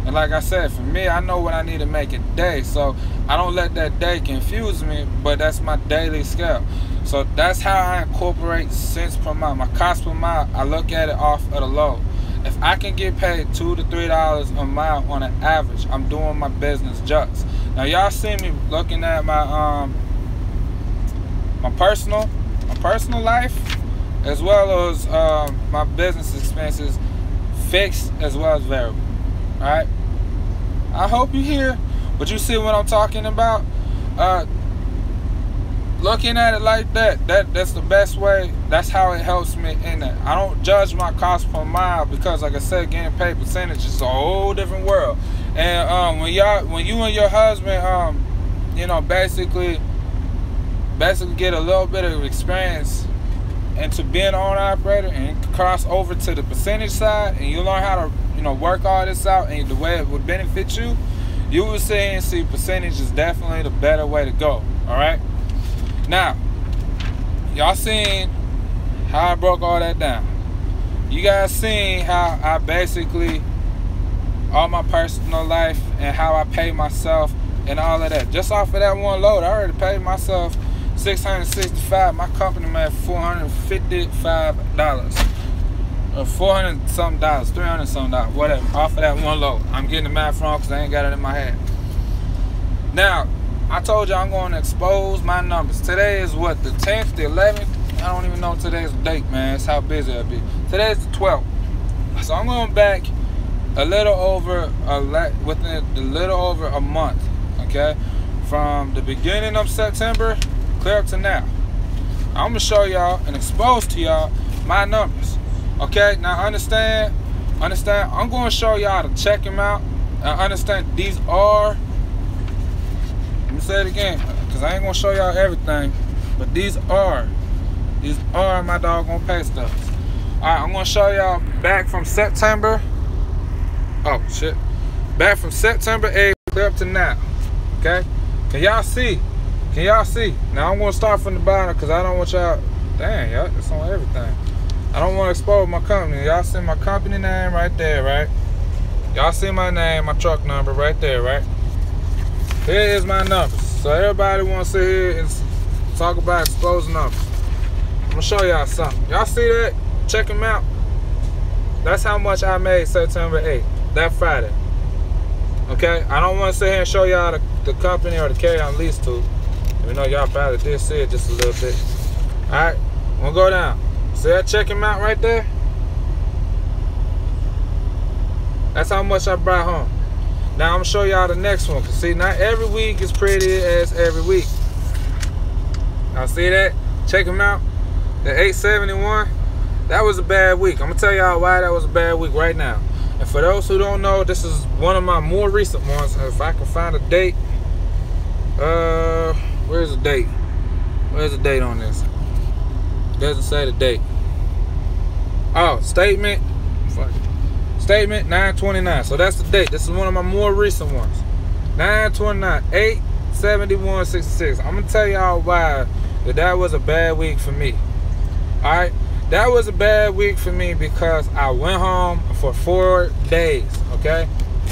And like I said, for me, I know what I need to make a day, so I don't let that day confuse me, but that's my daily scale. So that's how I incorporate cents per mile. My cost per mile, I look at it off of the load. If I can get paid $2 to $3 a mile on an average, I'm doing my business just. Now y'all see me looking at my my personal life, as well as my business expenses, fixed as well as variable. All right. I hope you hear, but you see what I'm talking about. Looking at it like that's the best way. That's how it helps me in that. I don't judge my cost per mile because, like I said, getting paid percentage is a whole different world. And when you and your husband, you know, basically get a little bit of experience into being an owner operator and cross over to the percentage side, and you learn how to, you know, work all this out and the way it would benefit you, you will see percentage is definitely the better way to go. All right. Now, y'all seen how I broke all that down. You guys seen how I basically, all my personal life and how I pay myself and all of that. Just off of that one load, I already paid myself $665. My company made $455. Or $400 something, $300 something, whatever, off of that one load. I'm getting the math wrong because I ain't got it in my head. Now, I told you I'm going to expose my numbers. Today is what, the 10th, the 11th? I don't even know today's date, man. It's how busy I'll be. Today's the 12th. So I'm going back a little over a month, okay? From the beginning of September clear up to now. I'm going to show y'all and expose to y'all my numbers. Okay, now understand, I'm going to show y'all to check them out. And understand these are, let me say it again, because I ain't going to show y'all everything, but these are my doggone pay stubs. Alright, I'm going to show y'all back from September, back from September 8th clear up to now. Okay, can y'all see? Now I'm going to start from the bottom because I don't want y'all, dang, y'all, it's on everything. I don't want to expose my company. Y'all see my company name right there, right? Y'all see my name, my truck number right there, right? Here is my numbers. So everybody wants to sit here and talk about exposing numbers. I'm gonna show y'all something. Y'all see that? Check them out. That's how much I made September 8th, that Friday. Okay? I don't want to sit here and show y'all the company or the carrier I'm leased to. Even though y'all probably did see it just a little bit. Alright, I'm gonna go down. See that check him out right there? That's how much I brought home. Now I'm gonna show y'all the next one. Cause see, not every week is pretty as every week. Y'all see that? Check him out. The 871. That was a bad week. I'm gonna tell y'all why that was a bad week right now. And for those who don't know, this is one of my more recent ones. If I can find a date. Where's the date? Where's the date on this? It doesn't say the date. Oh, statement. Fuck it. Statement 9/29. So that's the date. This is one of my more recent ones. 9/29, 8/71/66. I'm gonna tell y'all why that was a bad week for me. Alright? That was a bad week for me because I went home for 4 days. Okay?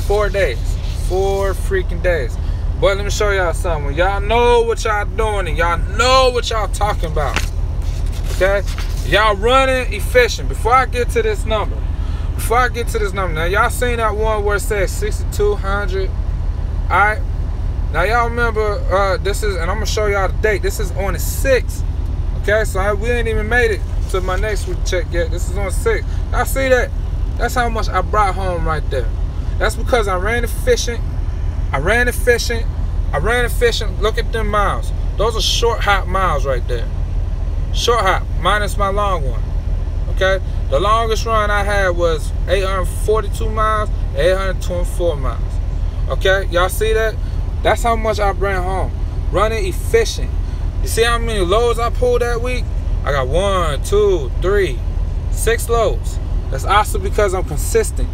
4 days. 4 freaking days. But let me show y'all something. When y'all know what y'all doing and y'all know what y'all talking about. Okay? Y'all running efficient. Before I get to this number. Now y'all seen that one where it says 6,200. Alright? Now y'all remember this is, and I'm gonna show y'all the date. This is on the 6th. Okay, so we ain't even made it to my next week check yet. This is on 6th. Y'all see that? That's how much I brought home right there. That's because I ran efficient. Look at them miles. Those are short hop miles right there. Short hop minus my long one. Okay? The longest run I had was 842 miles, 824 miles. Okay? Y'all see that? That's how much I bring home. Running efficient. You see how many loads I pulled that week? I got 1, 2, 3, 6 loads. That's also because I'm consistent.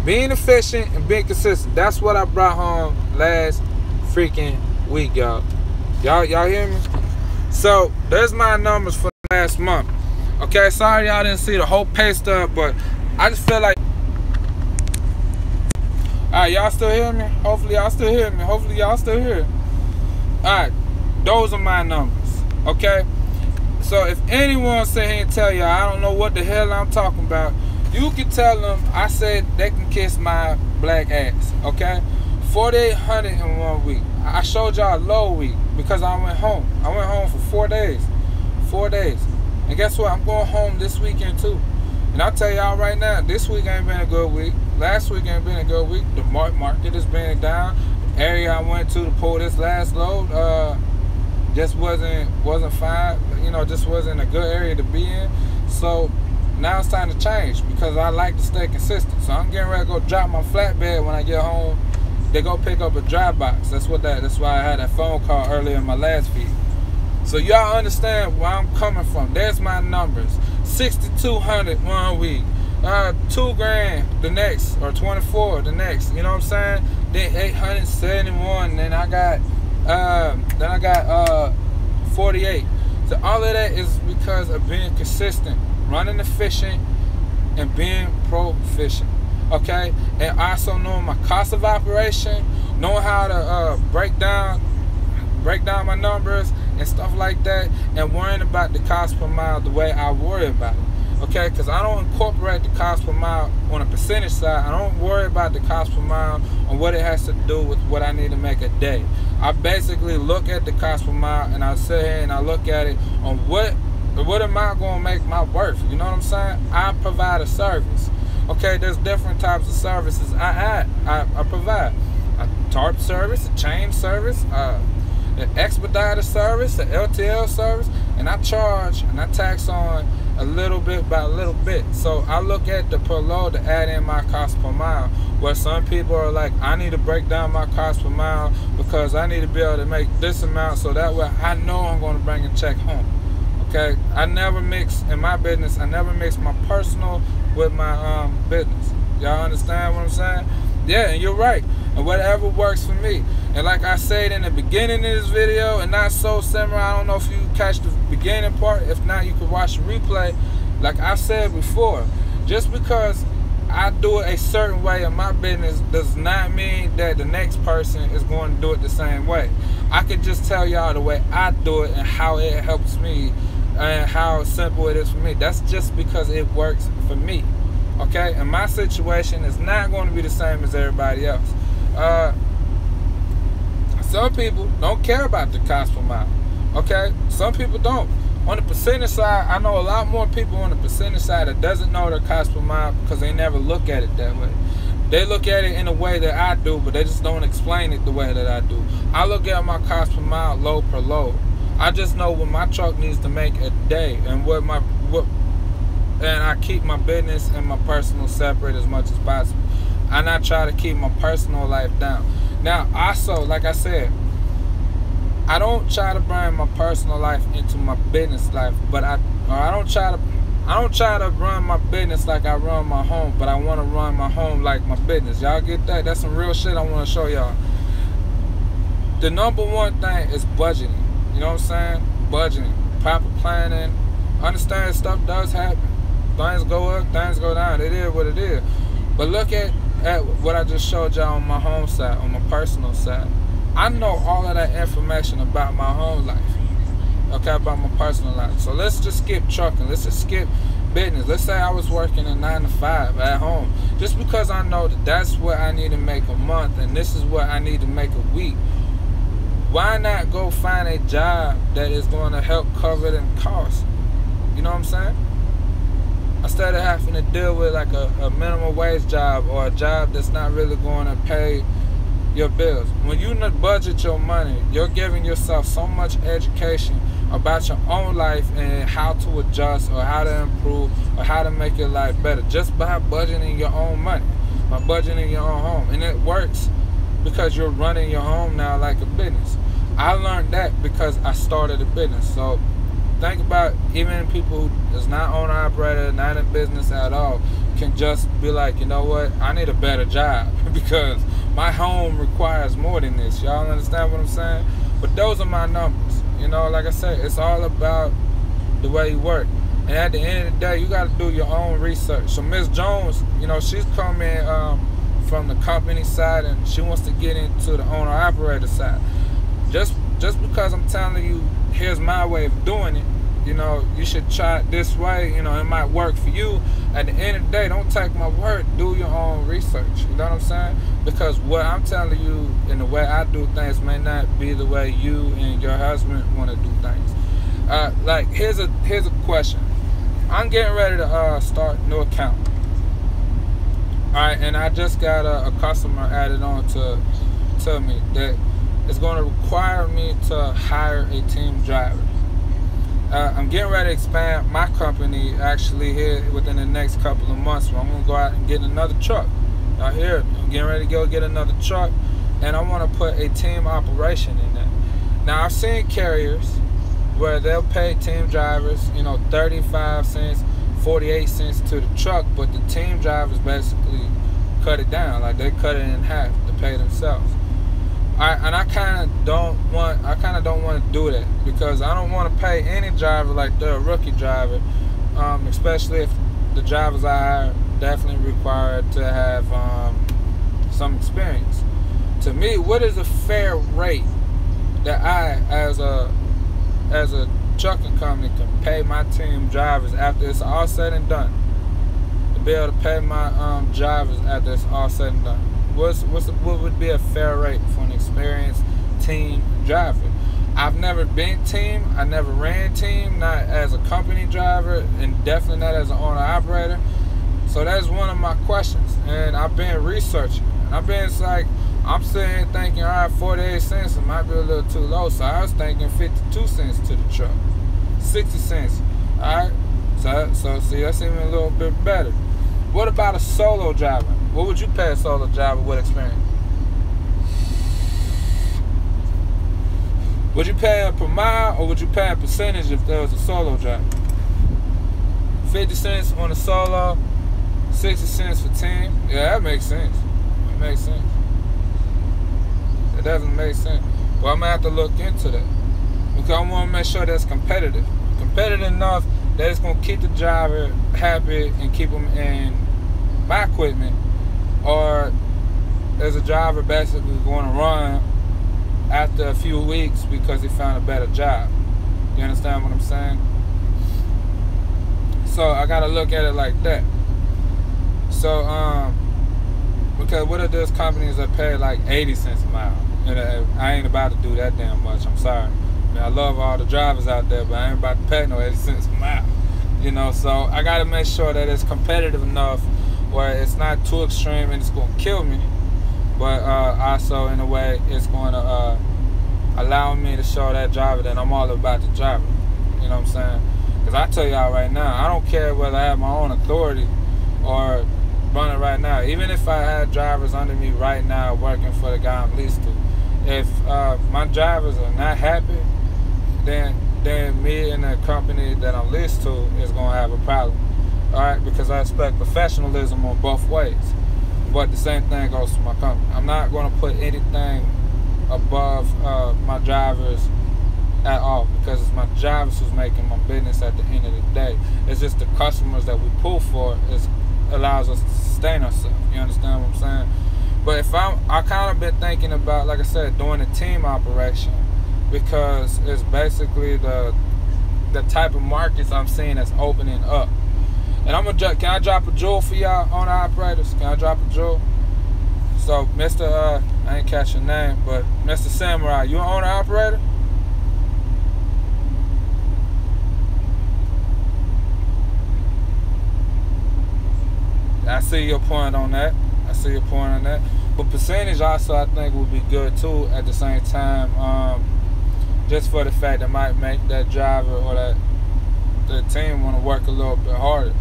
Being efficient and being consistent. That's what I brought home last freaking week, y'all. Y'all hear me? So, there's my numbers for last month. Okay, sorry y'all didn't see the whole pay stub, but I just feel like... Alright, y'all still hear me? Hopefully y'all still hear me. Alright, those are my numbers. Okay? So if anyone sit here and tell y'all I don't know what the hell I'm talking about, you can tell them I said they can kiss my black ass. Okay? 4,800 in 1 week. I showed y'all a low week because I went home. I went home for 4 days. 4 days. And guess what? I'm going home this weekend too. And I'll tell y'all right now, this week ain't been a good week. Last week ain't been a good week. The market has been down. The area I went to pull this last load just wasn't fine. You know, just wasn't a good area to be in. So now it's time to change because I like to stay consistent. So I'm getting ready to go drop my flatbed when I get home. They go pick up a dry box. That's why I had that phone call earlier in my last feed. So y'all understand where I'm coming from. There's my numbers. 6,200 1 week. 2 grand the next, or 24 the next. You know what I'm saying? Then 871. Then I got 48. So all of that is because of being consistent, running efficient, and being proficient. Okay, and also knowing my cost of operation, knowing how to break down my numbers and stuff like that, and worrying about the cost per mile the way I worry about it. Okay, because I don't incorporate the cost per mile on a percentage side. I don't worry about the cost per mile on what it has to do with what I need to make a day. I basically look at the cost per mile and I sit here and I look at it on what am I going to make my worth. You know what I'm saying? I provide a service. Okay, there's different types of services I provide. A tarp service, a chain service, an expedited service, an LTL service, and I charge and I tax on a little bit by a little bit. So I look at the per load to add in my cost per mile, where some people are like, I need to break down my cost per mile because I need to be able to make this amount so that way I know I'm going to bring a check home. Okay, I never mix, in my business, I never mix my personal with my business. Y'all understand what I'm saying? Yeah, and you're right. And whatever works for me. And like I said in the beginning of this video, and not so similar, I don't know if you catch the beginning part. If not, you can watch the replay. Like I said before, just because I do it a certain way in my business does not mean that the next person is going to do it the same way. I could just tell y'all the way I do it and how it helps me and how simple it is for me. That's just because it works for me. Okay, and my situation is not going to be the same as everybody else. Some people don't care about the cost per mile. Okay, some people don't. On the percentage side, I know a lot more people on the percentage side that doesn't know their cost per mile because they never look at it that way. They look at it in a way that I do, but they just don't explain it the way that I do. I look at my cost per mile load per load. I just know what my truck needs to make a day, and and I keep my business and my personal separate as much as possible. And I try to keep my personal life down. Now, also, like I said, I don't try to bring my personal life into my business life, but I don't try to run my business like I run my home, but I want to run my home like my business. Y'all get that? That's some real shit I want to show y'all. The number one thing is budgeting. You know what I'm saying? Budgeting, proper planning. Understand stuff does happen. Things go up, things go down. It is what it is. But look at what I just showed y'all on my home side, on my personal side. I know all of that information about my home life. Okay, about my personal life. So let's just skip trucking. Let's just skip business. Let's say I was working a 9 to 5 at home. Just because I know that that's what I need to make a month and this is what I need to make a week. Why not go find a job that is going to help cover the cost? You know what I'm saying? Instead of having to deal with like a minimum wage job or a job that's not really going to pay your bills. When you budget your money, you're giving yourself so much education about your own life and how to adjust or how to improve or how to make your life better just by budgeting your own money, by budgeting your own home. And it works because you're running your home now like a business. I learned that because I started a business. So think about even people who is not owner operator, not in business at all, can just be like, you know what, I need a better job because my home requires more than this. Y'all understand what I'm saying? But those are my numbers. You know, like I said, it's all about the way you work. And at the end of the day, you got to do your own research. So Miss Jones, you know, she's coming from the company side and she wants to get into the owner operator side. Just because I'm telling you, here's my way of doing it, you know, you should try it this way. You know, it might work for you. At the end of the day, don't take my word. Do your own research. You know what I'm saying? Because what I'm telling you and the way I do things may not be the way you and your husband want to do things. Like, here's a question. I'm getting ready to start a new account. All right, and I just got a customer added on to me that is going to require me to hire a team driver. I'm getting ready to expand my company actually here within the next couple of months. So I'm going to go out and get another truck. Out here, I'm getting ready to go get another truck, and I want to put a team operation in that. Now, I've seen carriers where they'll pay team drivers, you know, 35 cents, 48 cents to the truck, but the team drivers basically cut it down. Like, they cut it in half to pay themselves. I kind of don't want to do that because I don't want to pay any driver like they're a rookie driver, especially if the drivers I hire definitely required to have some experience. To me, what is a fair rate that I, as a trucking company, can pay my team drivers after it's all said and done? To be able to pay my drivers after it's all said and done. What would be a fair rate for an experienced team driver? I've never been team. I never ran team, not as a company driver, and definitely not as an owner operator. So that's one of my questions, and I've been researching. I'm sitting here thinking, all right, 48 cents, it might be a little too low. So I was thinking 52 cents to the truck, 60 cents. All right, so see, that's even a little bit better. What about a solo driver? What would you pay a solo driver with experience? Would you pay him per mile or would you pay a percentage if there was a solo driver? 50 cents on a solo, 60 cents for team. Yeah, that makes sense. It makes sense. It doesn't make sense. Well, I'm going to have to look into that because I want to make sure that's competitive. Competitive enough that it's going to keep the driver happy and keep them in my equipment, or is a driver basically going to run after a few weeks because he found a better job? You understand what I'm saying? So I gotta look at it like that. So because what are those companies that pay like 80 cents a mile? And I ain't about to do that damn much. I'm sorry. I mean, I love all the drivers out there, but I ain't about to pay no 80 cents a mile. You know, so I gotta make sure that it's competitive enough where it's not too extreme and it's gonna kill me, but also in a way it's gonna allow me to show that driver that I'm all about the driver. You know what I'm saying? Because I tell y'all right now, I don't care whether I have my own authority or running right now. Even if I had drivers under me right now working for the guy I'm leased to, if my drivers are not happy, then me and the company that I'm leased to is gonna have a problem. Alright, because I expect professionalism on both ways. But the same thing goes to my company. I'm not gonna put anything above my drivers at all, because it's my drivers who's making my business at the end of the day. It's just the customers that we pull for allows us to sustain ourselves. You understand what I'm saying? But if I kind of been thinking about, like I said, doing a team operation, because it's basically the type of markets I'm seeing that's opening up. And can I drop a jewel for y'all owner operators? Can I drop a jewel? So Mr. I ain't catch your name, but Mr. Samurai, you an owner operator? I see your point on that. But percentage also I think would be good too at the same time. Just for the fact that might make that driver or the team want to work a little bit harder.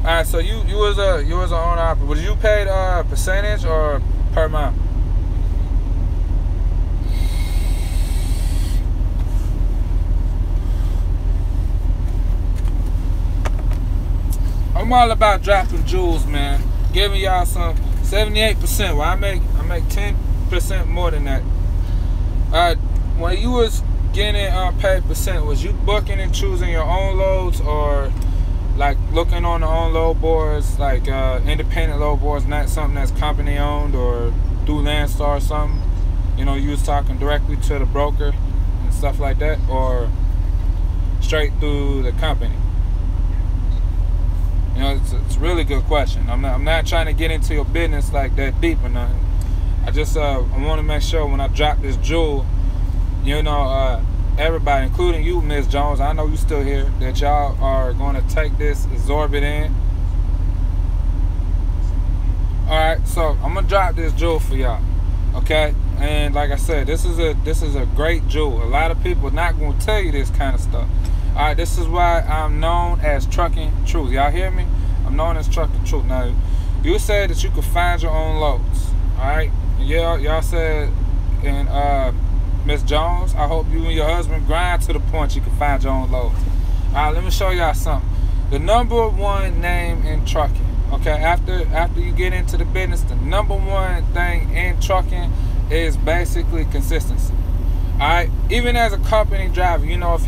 Alright, so you was an owner operator. Was you paid percentage or per mile? I'm all about dropping jewels, man. Giving y'all some 78%. Well, I make 10% more than that. When you was getting paid percent, was you booking and choosing your own loads, or like looking on the own load boards, like independent load boards, not something that's company owned or through Landstar or something? You know, you was talking directly to the broker and stuff like that, or straight through the company? You know, it's a really good question. I'm not trying to get into your business like that deep or nothing. I just I want to make sure when I drop this jewel, you know, everybody, including you, Ms. Jones, I know you still here, that y'all are going to take this, absorb it in. Alright, so I'm going to drop this jewel for y'all, okay? And like I said, this is a great jewel. A lot of people are not going to tell you this kind of stuff. Alright, this is why I'm known as Trucking Truth. Y'all hear me? I'm known as Trucking Truth. Now, you said that you could find your own loads. Alright? Yeah, y'all said, and Miss Jones, I hope you and your husband grind to the point you can find your own loads. Alright, let me show y'all something. The number one name in trucking, okay, after you get into the business, the number one thing in trucking is basically consistency. Alright, even as a company driver, you know, if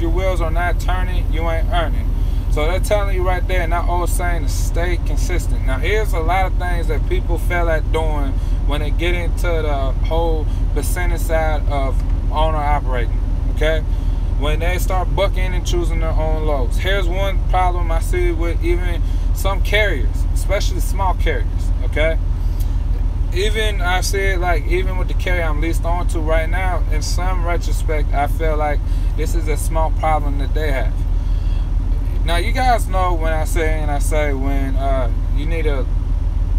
your wheels are not turning, you ain't earning. So they're telling you right there, and that old saying, to stay consistent. Now, here's a lot of things that people fail at doing when they get into the whole percentage side of owner operating, okay? When they start booking and choosing their own loads. Here's one problem I see with even some carriers, especially small carriers, okay? Even I see it, like, even with the carrier I'm leased on to right now, in some retrospect, I feel like this is a small problem that they have. Now, you guys know when I say when you need to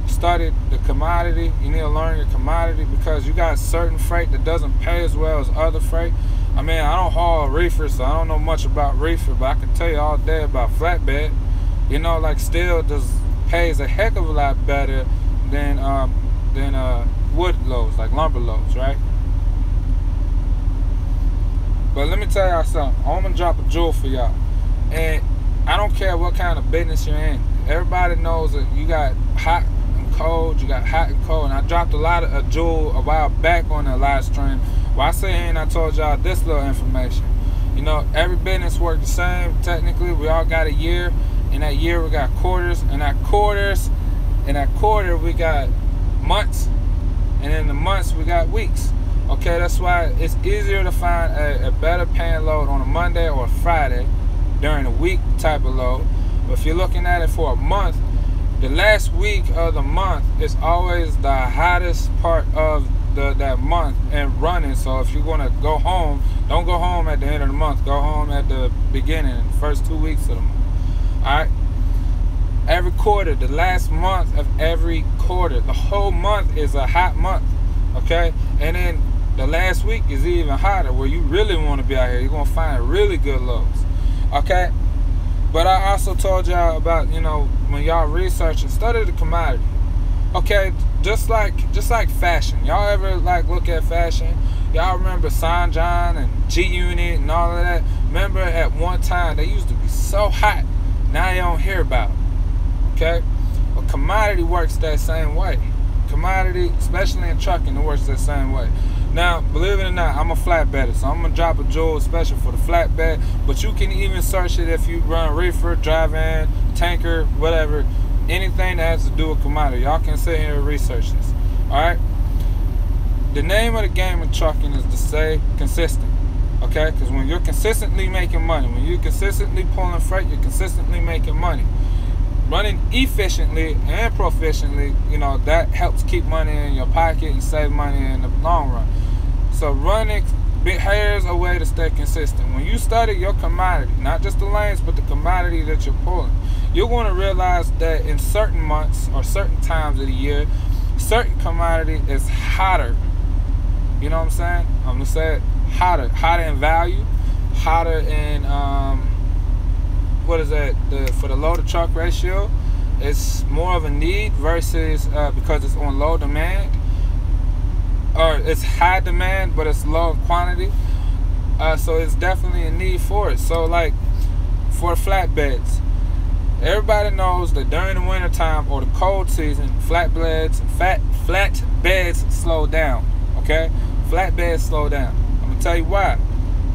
study the commodity, you need to learn your commodity, because you got certain freight that doesn't pay as well as other freight. I mean, I don't haul reefer, so I don't know much about reefer, but I can tell you all day about flatbed. You know, like, steel pays a heck of a lot better than wood loads, like lumber loads, right? But let me tell y'all something. I'm gonna drop a jewel for y'all, and I don't care what kind of business you're in. Everybody knows that you got hot and cold. You got hot and cold, and I dropped a jewel a while back on the live stream. Well, I say, and I told y'all this little information. You know, every business works the same. Technically, we all got a year. In that year, we got quarters. In that quarter, we got months. And in the months, we got weeks. Okay, that's why it's easier to find a better paying load on a Monday or a Friday during a week type of load. But if you're looking at it for a month, the last week of the month is always the hottest part of that month and running. So if you're going to go home, don't go home at the end of the month. Go home at the beginning, the first 2 weeks of the month. All right. Every quarter, the last month of every quarter, the whole month is a hot month. Okay, and then the last week is even hotter, where you really want to be out here. You're gonna find really good loads. Okay. But I also told y'all about, when y'all research and study the commodity. Okay, just like fashion. Y'all ever look at fashion? Y'all remember Sanjon and G-Unit and all of that? Remember at one time they used to be so hot. Now you don't hear about them. Okay? But commodity works that same way. Commodity, especially in trucking, it works that same way. Now, believe it or not, I'm a flatbedder, so I'm going to drop a jewel special for the flatbed, but you can even search it if you run reefer, dry-van, tanker, whatever, anything that has to do with commodity. Y'all can sit here and research this, all right? The name of the game in trucking is to stay consistent, okay? Because when you're consistently making money, when you're consistently pulling freight, you're consistently making money. Running efficiently and proficiently, that helps keep money in your pocket and save money in the long run. So running, here's a way to stay consistent. When you study your commodity, not just the lanes, but the commodity that you're pulling, you're going to realize that in certain months or certain times of the year, certain commodity is hotter. You know what I'm saying? I'm going to say it hotter in value, hotter in, what is that? For the load to truck ratio, it's more of a need versus because it's on low demand, or it's high demand but it's low quantity. So it's definitely a need for it. So for flatbeds, everybody knows that during the winter time or the cold season, flatbeds slow down. Okay, flatbeds slow down. I'm gonna tell you why.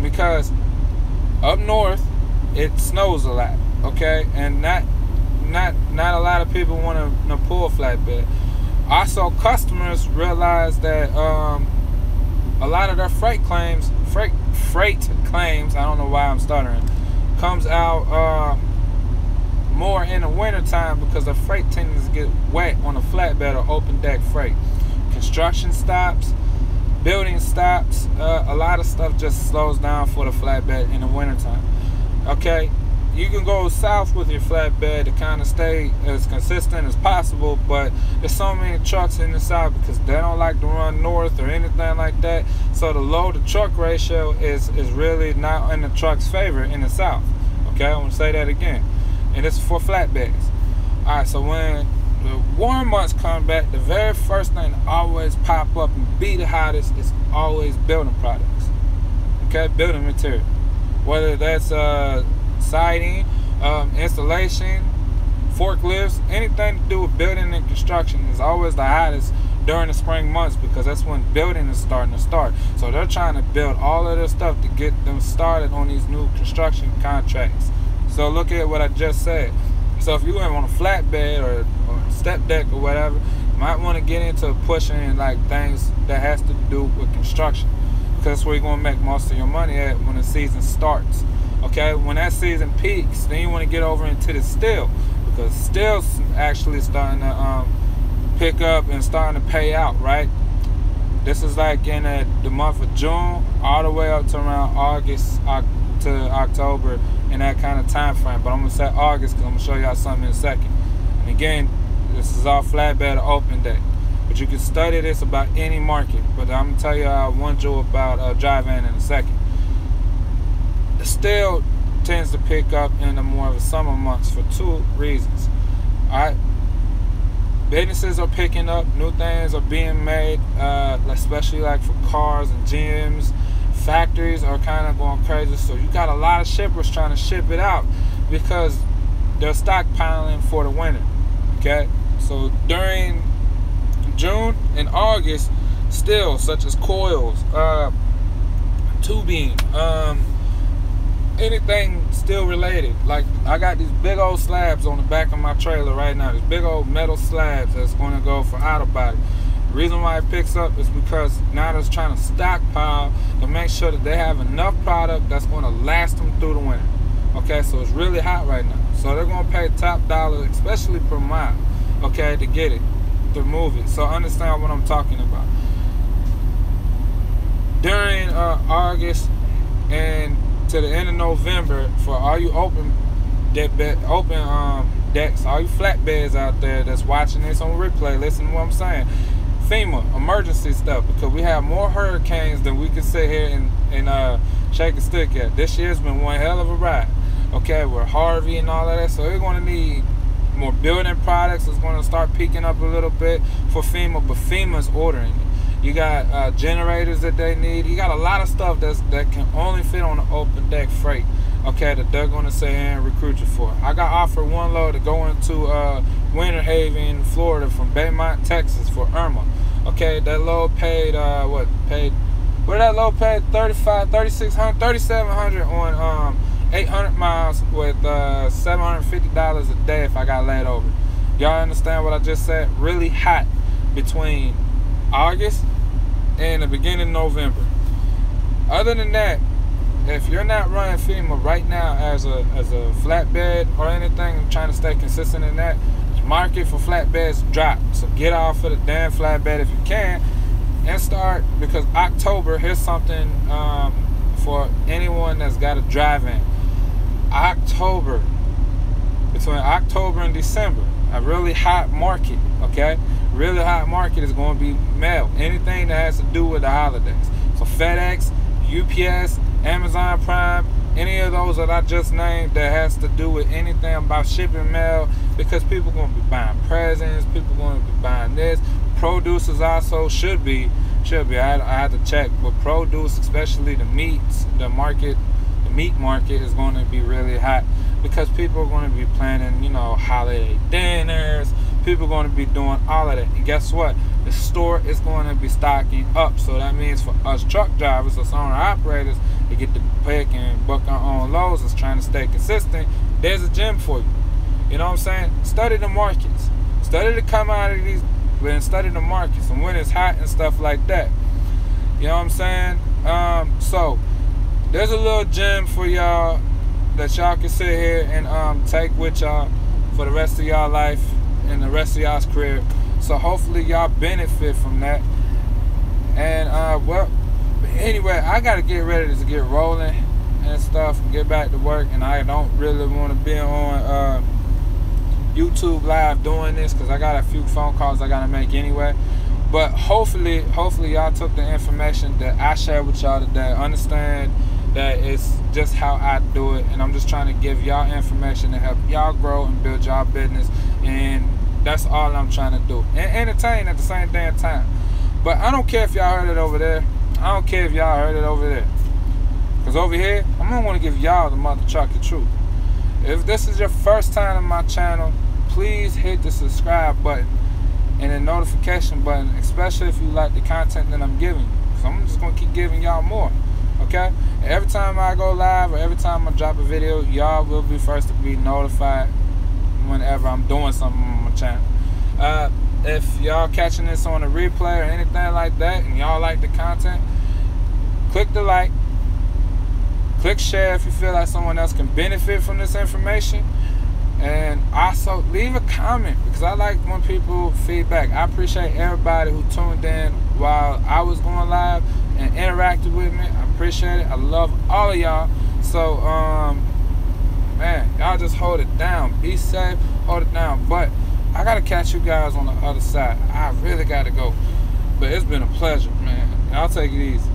Because up north it snows a lot, okay, and not a lot of people want to pull a flatbed. Also, customers realize that a lot of their freight claims, I don't know why I'm stuttering, comes out more in the winter time because the freight tends to get wet on a flatbed or open deck freight. Construction stops, building stops, a lot of stuff just slows down for the flatbed in the winter time. Okay, you can go south with your flatbed to kind of stay as consistent as possible, but there's so many trucks in the south because they don't like to run north or anything like that. So the load to truck ratio is really not in the truck's favor in the south. Okay, I want to say that again, and it's for flatbeds. All right, so when the warm months come back, the very first thing to always pop up and be the hottest is always building products. Okay, building material. Whether that's siding, installation, forklifts, anything to do with building and construction is always the hottest during the spring months because that's when building is starting to start. So they're trying to build all of this stuff to get them started on these new construction contracts. So look at what I just said. So if you went on a flatbed or step deck or whatever, you might want to get into pushing things that has to do with construction. That's where you're going to make most of your money at when the season starts. Okay, when that season peaks, then you want to get over into the steel, because steel's actually starting to pick up and starting to pay out, right? This is in the month of June all the way up to around August to October, in that kind of time frame. But I'm going to say August because I'm going to show y'all something in a second. And again, this is all flatbed or open deck. But you can study this about any market. But I'm going to tell you one jewel about dry-van in a second. The steel tends to pick up in the more of the summer months for two reasons. Alright? Businesses are picking up. New things are being made, especially for cars and gyms. Factories are kind of going crazy. So you got a lot of shippers trying to ship it out because they're stockpiling for the winter. Okay? So during June and August, steel such as coils, tubing, anything steel related. I got these big old slabs on the back of my trailer right now. These big old metal slabs that's going to go for auto body. The reason why it picks up is because now they're trying to stockpile to make sure that they have enough product that's going to last them through the winter. Okay, so it's really hot right now. So they're going to pay top dollar, especially per mile, okay, to get it, to move it. So understand what I'm talking about. During August and to the end of November, for all you open decks, all you flatbeds out there that's watching this on replay, listen to what I'm saying. FEMA, emergency stuff, because we have more hurricanes than we can sit here and shake a stick at. This year's been one hell of a ride. Okay, with Harvey and all of that, so we're going to need more building products. It's going to start peaking up a little bit for FEMA, but FEMA's ordering it. You got generators that they need. You got a lot of stuff that can only fit on the open deck freight. Okay, that they're going to sit here and recruit you for. I got offered one load to go into Winter Haven, Florida, from Baymont, Texas, for Irma. Okay, that load paid what did that load pay? $3,600, $3,700 on 800 miles with $750 a day if I got laid over. Y'all understand what I just said? Really hot between August and the beginning of November. Other than that, if you're not running FEMA right now as a flatbed or anything, I'm trying to stay consistent in that, the market for flatbeds dropped. So get off of the damn flatbed if you can and start, because October, here's something for anyone that's got a drive-in. October, between October and December, a really hot market, okay? Really hot market is going to be mail. Anything that has to do with the holidays. So FedEx, UPS, Amazon Prime, any of those that I just named that has to do with anything about shipping mail, because people are going to be buying presents, people are going to be buying this. Producers also should be. I had to check, but produce, especially the meats, the meat market is going to be really hot, because people are going to be planning, you know, holiday dinners. People are going to be doing all of that. And guess what? The store is going to be stocking up. So that means for us truck drivers, us owner operators, to get to pick and book our own loads, is trying to stay consistent. There's a gym for you. You know what I'm saying? Study the markets. Study the commodities and study the markets and when it's hot and stuff like that. You know what I'm saying? So there's a little gem for y'all that y'all can sit here and take with y'all for the rest of y'all life and the rest of y'all's career. So hopefully y'all benefit from that. And well, anyway, I gotta get ready to get rolling and stuff and get back to work, and I don't really want to be on YouTube live doing this, because I got a few phone calls I gotta make anyway. But hopefully y'all took the information that I shared with y'all today. Understand that it's just how I do it, and I'm just trying to give y'all information to help y'all grow and build y'all business, and that's all I'm trying to do, and entertain at the same damn time. But I don't care if y'all heard it over there. I don't care if y'all heard it over there, because over here I'm gonna want to give y'all the mother trucker truth. If this is your first time on my channel, please hit the subscribe button and the notification button, especially if you like the content that I'm giving you. So I'm just gonna keep giving y'all more. Okay? And every time I go live or every time I drop a video, y'all will be first to be notified whenever I'm doing something on my channel. If y'all catching this on a replay or anything like that and y'all like the content, click the like, click share if you feel like someone else can benefit from this information, and also leave a comment, because I like when people feedback. I appreciate everybody who tuned in while I was going live and interacted with me. I appreciate it. I love all of y'all. So man, y'all just hold it down. Be safe, hold it down. But I gotta catch you guys on the other side. I really gotta go. But it's been a pleasure, man. Y'all take it easy.